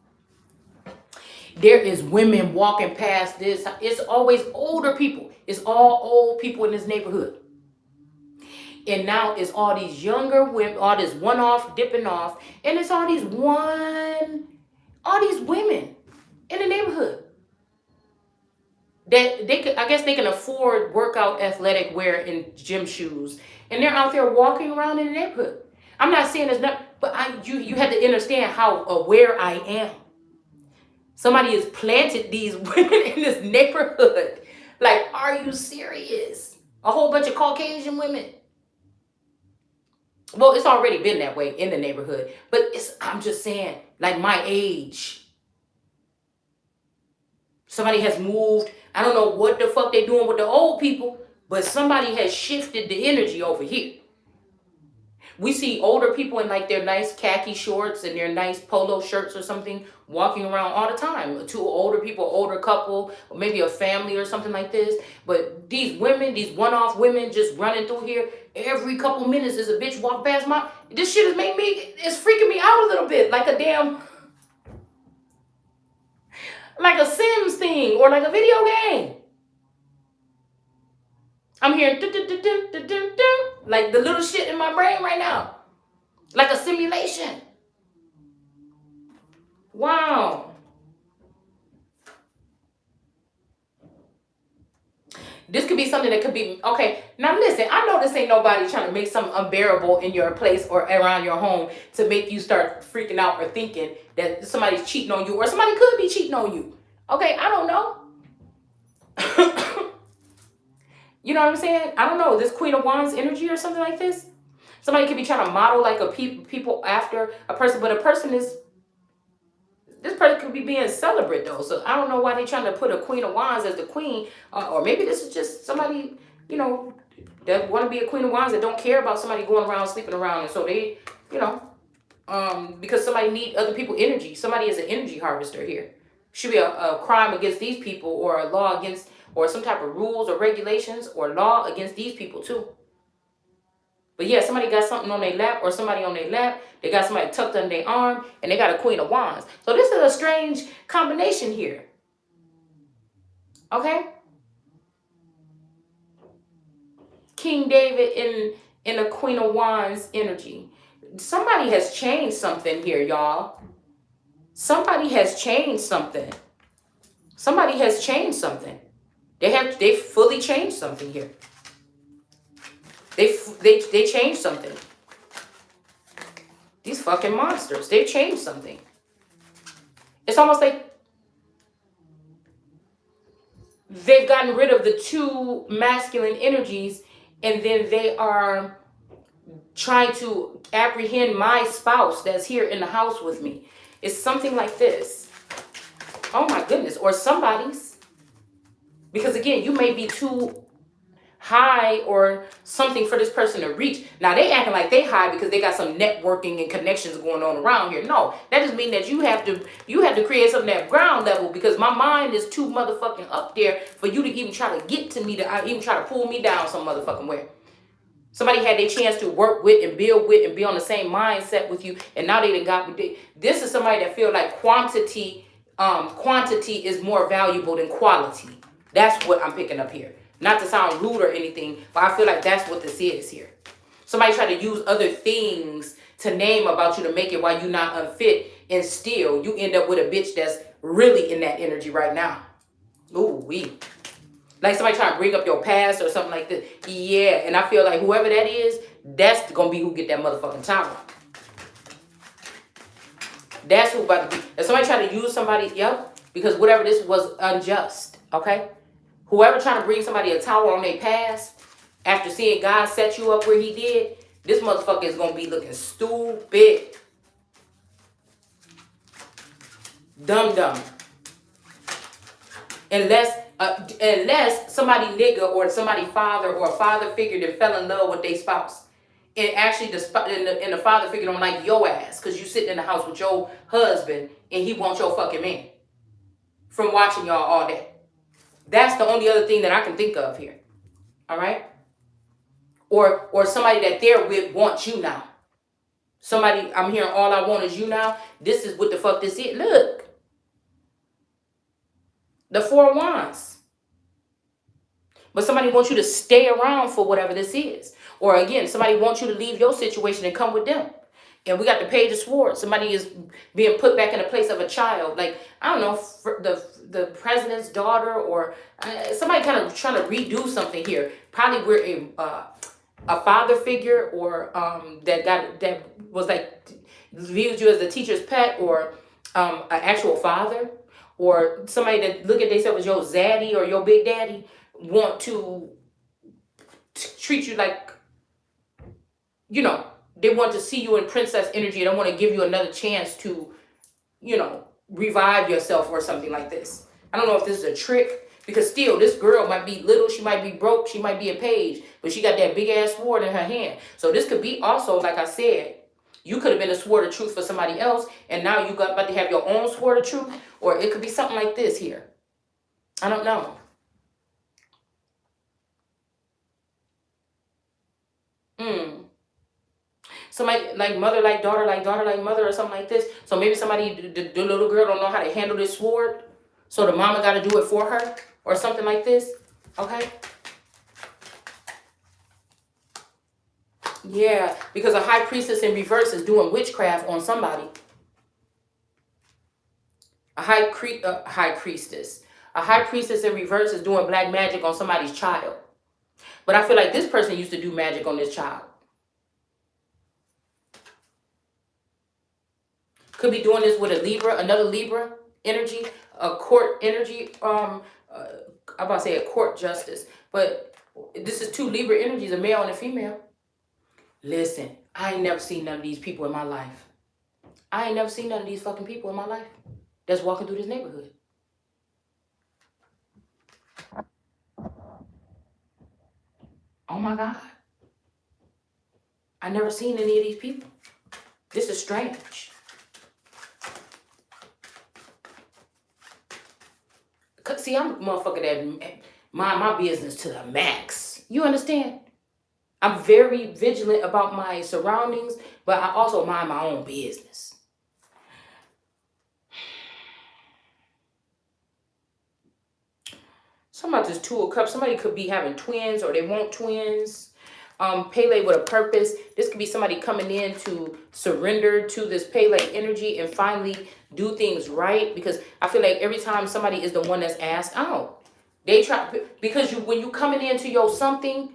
There is women walking past this. It's always older people. It's all old people in this neighborhood. And now it's all these younger women, all this one off, dipping off, and it's all these women in the neighborhood that they could, I guess they can afford workout athletic wear and gym shoes, and they're out there walking around in the neighborhood. I'm not saying it's not, but you had to understand how aware I am. Somebody has planted these women in this neighborhood. Like, are you serious? A whole bunch of Caucasian women. Well, it's already been that way in the neighborhood, but I'm just saying, like my age. Somebody has moved. I don't know what the fuck they're doing with the old people, but somebody has shifted the energy over here. We see older people in like their nice khaki shorts and their nice polo shirts or something walking around all the time. Two older people, older couple, or maybe a family or something like this. But these women, these one-off women just running through here, every couple minutes is a bitch walk past my... This shit is making me... It's freaking me out a little bit. Like a damn... Like a Sims thing or like a video game. I'm hearing like the little shit in my brain right now. Like a simulation. Wow. This could be something that could be, okay, now listen, I know this ain't nobody trying to make something unbearable in your place or around your home to make you start freaking out or thinking that somebody's cheating on you or somebody could be cheating on you. Okay, I don't know. You know what I'm saying? I don't know. This Queen of Wands energy or something like this. Somebody could be trying to model like a people after a person, but this person could be being celibate though. So I don't know why they're trying to put a Queen of Wands as the queen, or maybe this is just somebody, you know, that want to be a Queen of Wands that don't care about somebody going around sleeping around, and so they, you know, because somebody need other people energy. Somebody is an energy harvester here. Should be a crime against these people or a law against, or some type of rules or regulations or law against these people too. But yeah, somebody got something on their lap or somebody on their lap. They got somebody tucked under their arm and they got a Queen of Wands. So this is a strange combination here. Okay? King David in a Queen of Wands energy. Somebody has changed something here, y'all. Somebody has changed something. Somebody has changed something. They fully changed something here. They changed something. These fucking monsters, they've changed something. It's almost like they've gotten rid of the two masculine energies and then they are trying to apprehend my spouse that's here in the house with me. It's something like this. Oh my goodness. Or somebody's. Because again, you may be too high or something for this person to reach. Now they acting like they high because they got some networking and connections going on around here. No, that just means that you have to create something at ground level, because my mind is too motherfucking up there for you to even try to get to me, to even try to pull me down some motherfucking way. Somebody had their chance to work with and build with and be on the same mindset with you, and now they done got. This is somebody that feel like quantity is more valuable than quality. That's what I'm picking up here. Not to sound rude or anything, but I feel like that's what this is here. Somebody try to use other things to name about you to make it why you're not unfit, and still you end up with a bitch that's really in that energy right now. Ooh wee. Like somebody trying to bring up your past or something like this. Yeah, and I feel like whoever that is, that's going to be who get that motherfucking tower. That's who about to be. If somebody trying to use somebody, yep, because whatever this was unjust, okay? Whoever trying to bring somebody a tower on their past, after seeing God set you up where he did, this motherfucker is going to be looking stupid. Dumb. Unless somebody nigga or somebody father or a father figure that fell in love with their spouse. And actually the father figure don't like your ass because you sitting in the house with your husband and he wants your fucking man. From watching y'all all day. That's the only other thing that I can think of here. All right? Or somebody that they're with wants you now. Somebody, I'm hearing all I want is you now. This is what the fuck this is. Look. The Four of Wands. But somebody wants you to stay around for whatever this is. Or again, somebody wants you to leave your situation and come with them. And we got the Page of Swords. Somebody is being put back in the place of a child. Like, I don't know, the president's daughter, or somebody kind of trying to redo something here. Probably we're a father figure, or that was like viewed you as the teacher's pet, or an actual father, or somebody that look at themselves as your zaddy or your big daddy, want to treat you like, you know, they want to see you in princess energy. They don't want to give you another chance to, you know, revive yourself or something like this. I don't know if this is a trick, because still, this girl might be little, she might be broke, she might be a page, but she got that big ass sword in her hand. So this could be also, like I said, you could have been a sword of truth for somebody else, and now you got about to have your own sword of truth, or it could be something like this here. I don't know. Somebody like mother, like daughter, like daughter, like mother, or something like this. So maybe somebody, the little girl don't know how to handle this sword, so the mama got to do it for her, or something like this. Okay. Yeah, because a high priestess in reverse is doing witchcraft on somebody. A high priestess. A high priestess in reverse is doing black magic on somebody's child. But I feel like this person used to do magic on this child. Could be doing this with a Libra, another Libra energy, a court energy. I'm about to say a court justice, but this is two Libra energies, a male and a female. Listen, I ain't never seen none of these people in my life. I ain't never seen none of these fucking people in my life that's walking through this neighborhood. Oh my God. I never seen any of these people. This is strange. See, I'm a motherfucker that mind my business to the max. You understand? I'm very vigilant about my surroundings, but I also mind my own business. Something about this Two of Cups. Somebody could be having twins, or they want twins. Pele with a purpose. This could be somebody coming in to surrender to this Pele energy and finally do things right. Because I feel like every time somebody is the one that's asked out, they try, because when you coming into your something,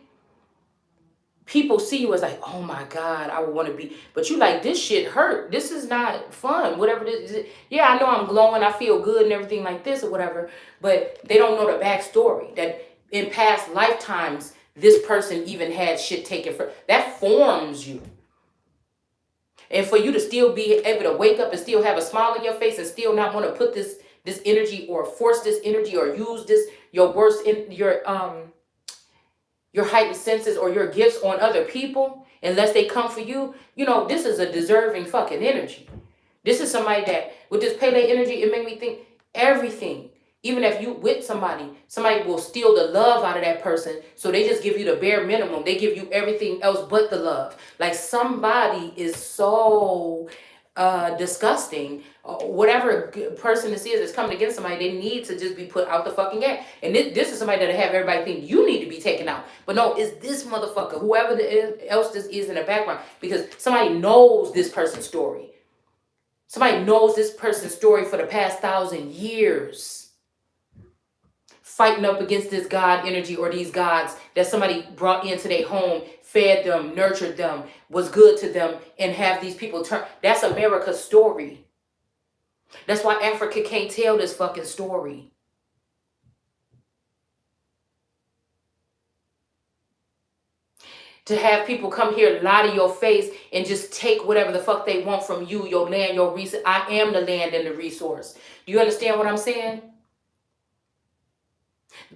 people see you as like, oh my God, I would want to be, but you like, this shit hurt. This is not fun. Whatever this is. Yeah, I know I'm glowing. I feel good and everything like this or whatever, but they don't know the backstory that in past lifetimes, this person even had shit taken from, that forms you. And for you to still be able to wake up and still have a smile on your face and still not want to put this energy or force this energy or use this, your worst in your heightened senses or your gifts on other people, unless they come for you, you know, this is a deserving fucking energy. This is somebody that, with this Pele energy, it made me think everything. Even if you with somebody will steal the love out of that person, so they just give you the bare minimum. They give you everything else but the love. Like, somebody is so disgusting. Whatever person this is that's coming against somebody, they need to just be put out the fucking game. And this is somebody that have everybody think you need to be taken out. But no, it's this motherfucker, whoever else this is in the background, because somebody knows this person's story. Somebody knows this person's story for the past 1,000 years. Fighting up against this God energy or these gods that somebody brought into their home, fed them, nurtured them, was good to them, and have these people turn. That's America's story. That's why Africa can't tell this fucking story. To have people come here, lie to your face, and just take whatever the fuck they want from you, your land, your resource. I am the land and the resource. Do you understand what I'm saying?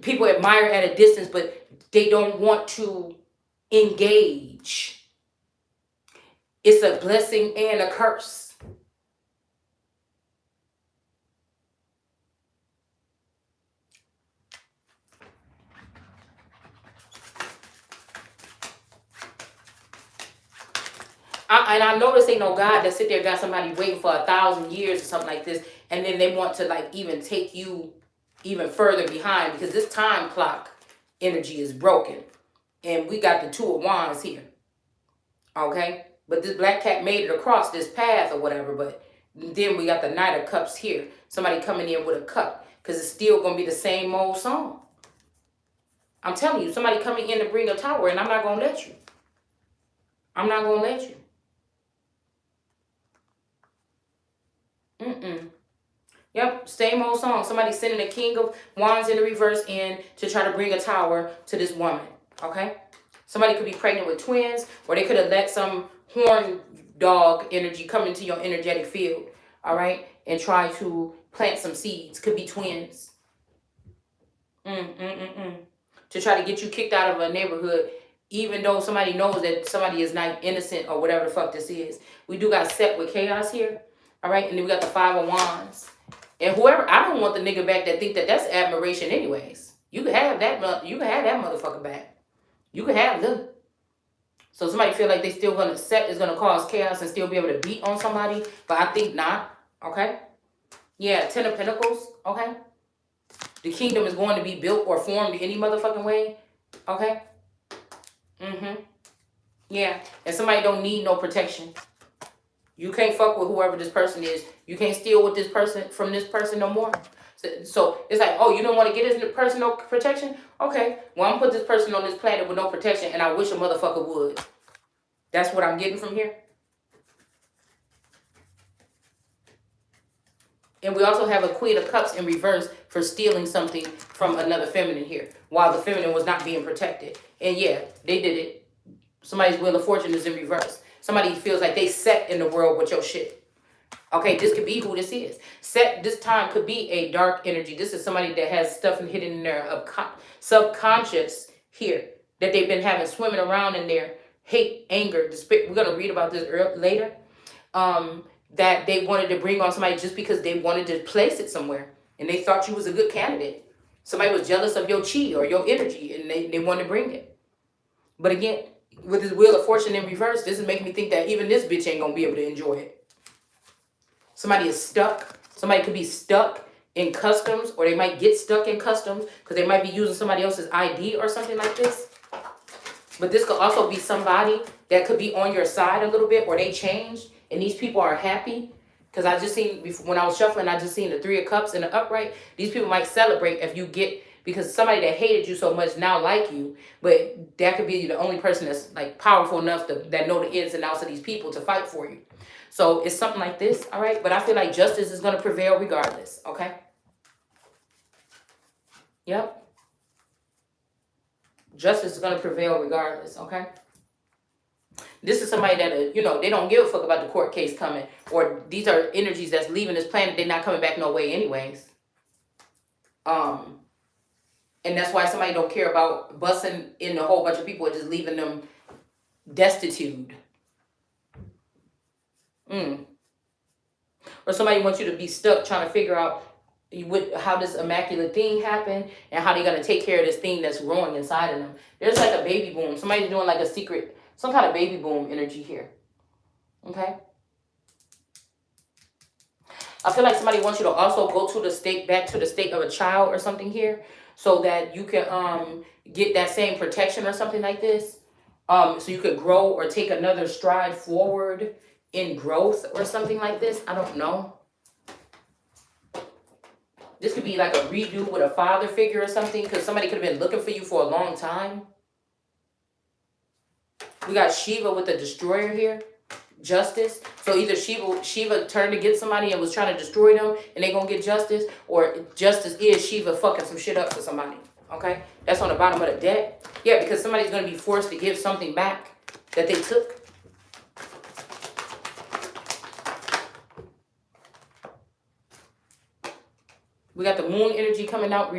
People admire at a distance, but they don't want to engage. It's a blessing and a curse. And I know this ain't no God that sit there got somebody waiting for 1,000 years or something like this, and then they want to like even take you even further behind because this time clock energy is broken, and we got the Two of Wands here, okay? But this black cat made it across this path or whatever, but then we got the Knight of Cups here. Somebody coming in with a cup because it's still going to be the same old song. I'm telling you, somebody coming in to bring a tower, and I'm not going to let you. I'm not going to let you. Yep, same old song. Somebody sending a King of Wands in the reverse in to try to bring a tower to this woman, okay? Somebody could be pregnant with twins, or they could have let some horn dog energy come into your energetic field, all right? And try to plant some seeds. Could be twins. To try to get you kicked out of a neighborhood, even though somebody knows that somebody is not innocent or whatever the fuck this is. We do got set with chaos here, all right? And then we got the Five of Wands. And whoever, I don't want the nigga back that think that that's admiration anyways. You can have that, you can have that motherfucker back. You can have them. So somebody feel like they still gonna set is gonna cause chaos and still be able to beat on somebody, but I think not. Okay. Yeah, Ten of Pentacles. Okay. The kingdom is going to be built or formed any motherfucking way. Okay. Yeah, and somebody don't need no protection. You can't fuck with whoever this person is. You can't steal with this person from this person no more. So it's like, oh, you don't want to get this person no protection? Okay, well, I'm put this person on this planet with no protection, and I wish a motherfucker would. That's what I'm getting from here. And we also have a Queen of Cups in reverse for stealing something from another feminine here, while the feminine was not being protected. And yeah, they did it. Somebody's Wheel of Fortune is in reverse. Somebody feels like they set in the world with your shit. Okay, this could be who this is. Set this time could be a dark energy. This is somebody that has stuff hidden in their subconscious here that they've been having swimming around in their hate, anger, despair. We're going to read about this later. That they wanted to bring on somebody just because they wanted to place it somewhere. And they thought you was a good candidate. Somebody was jealous of your chi or your energy and they wanted to bring it. But again, with this Wheel of Fortune in reverse, this is making me think that even this bitch ain't going to be able to enjoy it. Somebody is stuck. Somebody could be stuck in customs, or they might get stuck in customs because they might be using somebody else's ID or something like this. But this could also be somebody that could be on your side a little bit, or they changed and these people are happy. Because I just seen, when I was shuffling, I just seen the Three of Cups and the upright. These people might celebrate if you get, because somebody that hated you so much now like you, but that could be the only person that's like powerful enough to that know the ins and outs of these people to fight for you. So it's something like this, all right? But I feel like justice is going to prevail regardless, okay? Yep. Justice is going to prevail regardless, okay? This is somebody that, they don't give a fuck about the court case coming. Or these are energies that's leaving this planet. They're not coming back no way anyways. And that's why somebody don't care about busting in a whole bunch of people and just leaving them destitute. Or somebody wants you to be stuck trying to figure out how this immaculate thing happened and how they're going to take care of this thing that's growing inside of them. There's like a baby boom. Somebody's doing like a secret, some kind of baby boom energy here. Okay? I feel like somebody wants you to also go to the state, back to the state of a child or something here, so that you can get that same protection or something like this. So you could grow or take another stride forward in growth or something like this. I don't know. This could be like a redo with a father figure or something, because somebody could have been looking for you for a long time. We got Shiva with the destroyer here. Justice. So either Shiva turned to get somebody and was trying to destroy them and they gonna get justice, or justice is Shiva fucking some shit up for somebody. Okay? That's on the bottom of the deck. Yeah, because somebody's gonna be forced to give something back that they took. We got the moon energy coming out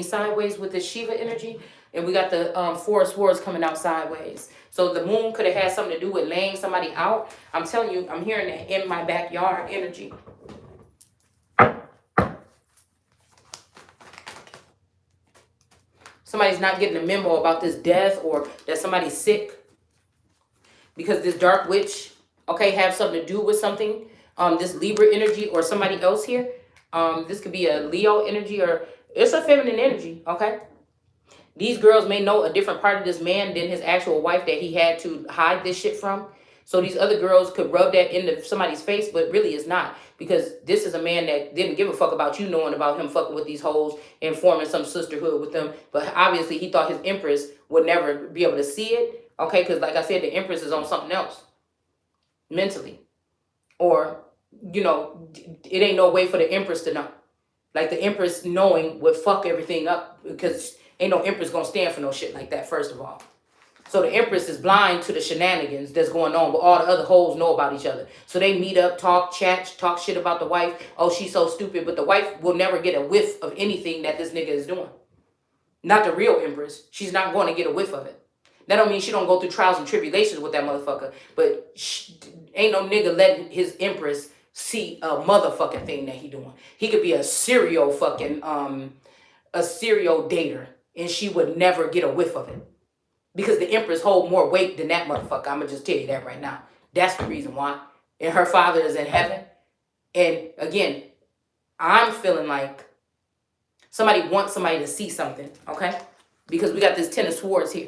sideways with the Shiva energy. And we got the Four of Swords coming out sideways. So the moon could have had something to do with laying somebody out. I'm telling you, I'm hearing that in my backyard energy. Somebody's not getting a memo about this death or that somebody's sick. because this dark witch, okay, have something to do with something. This Libra energy or somebody else here. This could be a Leo energy or it's a feminine energy, okay? These girls may know a different part of this man than his actual wife that he had to hide this shit from. So these other girls could rub that into somebody's face, but really it's not. Because this is a man that didn't give a fuck about you knowing about him fucking with these hoes and forming some sisterhood with them. But obviously he thought his Empress would never be able to see it. Okay, because like I said, the Empress is on something else. Mentally. Or, you know, it ain't no way for the Empress to know. Like the Empress knowing would fuck everything up. Because ain't no Empress gonna stand for no shit like that, first of all. So the Empress is blind to the shenanigans that's going on, but all the other hoes know about each other. So they meet up, talk, chat, talk shit about the wife. Oh, she's so stupid. But the wife will never get a whiff of anything that this nigga is doing. Not the real Empress. She's not going to get a whiff of it. That don't mean she don't go through trials and tribulations with that motherfucker. But ain't no nigga letting his Empress see a motherfucking thing that he doing. He could be a serial fucking, a serial dater. And she would never get a whiff of it. Because the Empress hold more weight than that motherfucker. I'm going to just tell you that right now. That's the reason why. And her father is in heaven. And again, I'm feeling like somebody wants somebody to see something. Okay? Because we got this Ten of Swords here.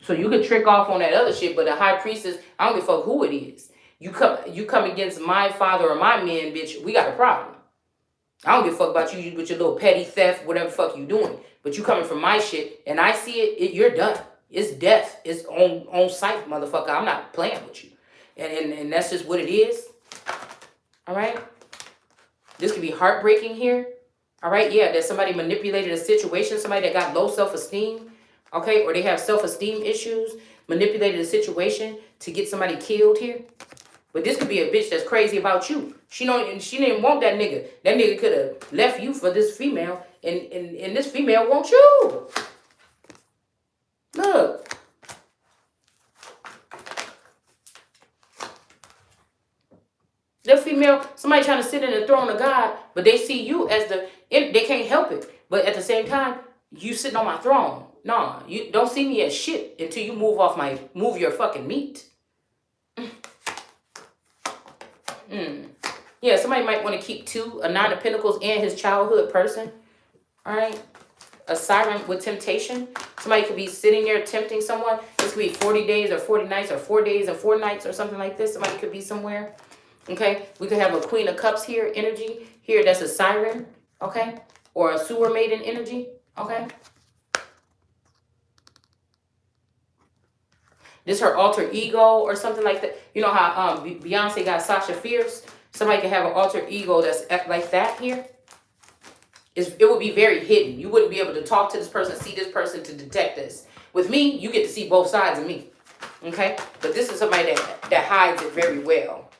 So you could trick off on that other shit. But the High Priestess, I don't give a fuck who it is. You come against my father or my men, bitch, we got a problem. I don't give a fuck about you with your little petty theft, whatever the fuck you doing. But you coming from my shit, and I see it, you're done. It's death. It's on sight, motherfucker. I'm not playing with you. And that's just what it is. All right? This could be heartbreaking here. All right? Yeah, that somebody manipulated a situation, somebody that got low self-esteem, okay? Or they have self-esteem issues, manipulated a situation to get somebody killed here. But this could be a bitch that's crazy about you. She didn't want that nigga. That nigga could have left you for this female, and this female wants you. Look. That female, somebody trying to sit in the throne of God, but they see you as they can't help it. But at the same time, you sitting on my throne. Nah, you don't see me as shit until you move your fucking meat. Yeah, somebody might want to keep two, a Nine of Pentacles and his childhood person. All right. A siren with temptation. Somebody could be sitting there tempting someone. This could be 40 days or 40 nights or 4 days and 4 nights or something like this. Somebody could be somewhere. Okay. We could have a Queen of Cups here, energy. Here, that's a siren. Okay. Or a sewer maiden energy. Okay. This her alter ego or something like that. You know how Beyonce got Sasha Fierce? Somebody can have an alter ego that's like that here. It would be very hidden. You wouldn't be able to talk to this person, see this person to detect this. With me, you get to see both sides of me. Okay? But this is somebody that hides it very well.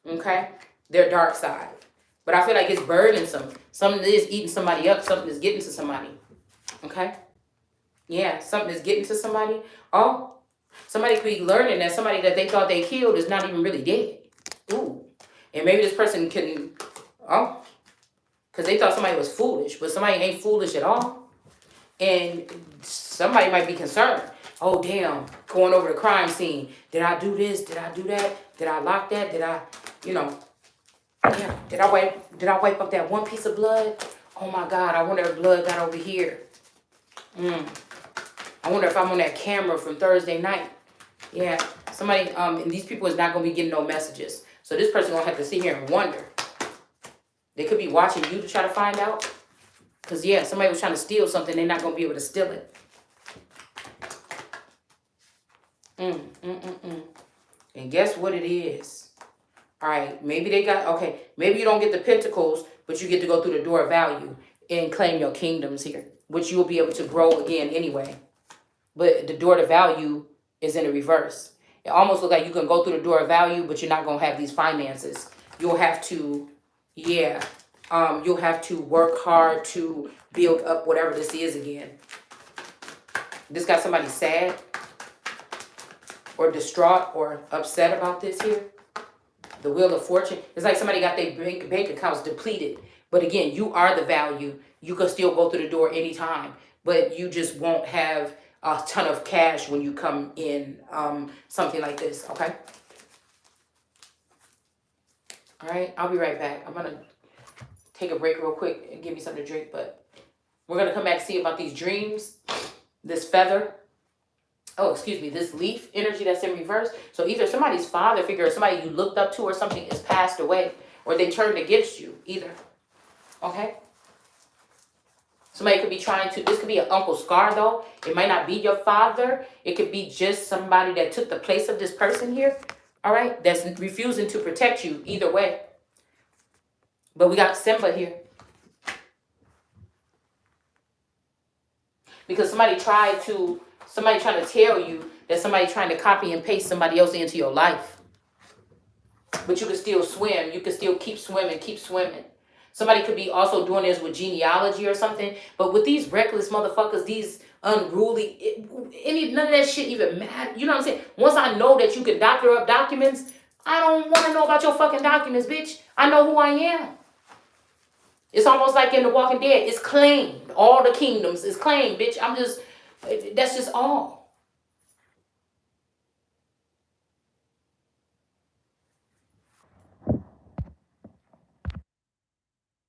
Okay? Their dark side. But I feel like it's burdensome. Something is eating somebody up. Something is getting to somebody. Okay? Yeah, something is getting to somebody. Oh, somebody could be learning that somebody that they thought they killed is not even really dead. Ooh. And maybe this person can, because they thought somebody was foolish, but somebody ain't foolish at all. And somebody might be concerned. Oh, damn, going over the crime scene. Did I do this? Did I do that? Did I lock that? Did I, yeah, did I wipe up that one piece of blood? Oh, my God, I wonder if blood got over here. I wonder if I'm on that camera from Thursday night. Yeah, somebody, and these people is not going to be getting no messages. So this person going to have to sit here and wonder. They could be watching you to try to find out. Because, yeah, somebody was trying to steal something. They're not going to be able to steal it. And guess what it is? All right, maybe they got, okay, maybe you don't get the pentacles, but you get to go through the door of value and claim your kingdoms here, which you will be able to grow again anyway. But the door to value is in the reverse. It almost looks like you can go through the door of value, but you're not going to have these finances. You'll have to, you'll have to work hard to build up whatever this is again. This got somebody sad or distraught or upset about this here. The Wheel of Fortune. It's like somebody got their bank accounts depleted. But again, you are the value. You can still go through the door anytime. But you just won't have a ton of cash when you come in something like this, okay? All right, I'll be right back. I'm going to take a break real quick and give me something to drink, but we're going to come back and see about these dreams, this feather. Oh, excuse me, this leaf energy that's in reverse. So either somebody's father figure or somebody you looked up to or something is passed away, or they turned against you, either. Okay? Somebody could be trying to, this could be an Uncle Scar though. It might not be your father. It could be just somebody that took the place of this person here. All right? That's refusing to protect you either way. But we got Simba here. Because somebody trying to tell you that somebody trying to copy and paste somebody else into your life. But you can still swim. You can still keep swimming, keep swimming. Somebody could be also doing this with genealogy or something. But with these reckless motherfuckers, these unruly, none of that shit even matter. You know what I'm saying? Once I know that you can doctor up documents, I don't want to know about your fucking documents, bitch. I know who I am. It's almost like in The Walking Dead. It's claimed. All the kingdoms is claimed, bitch. That's just all.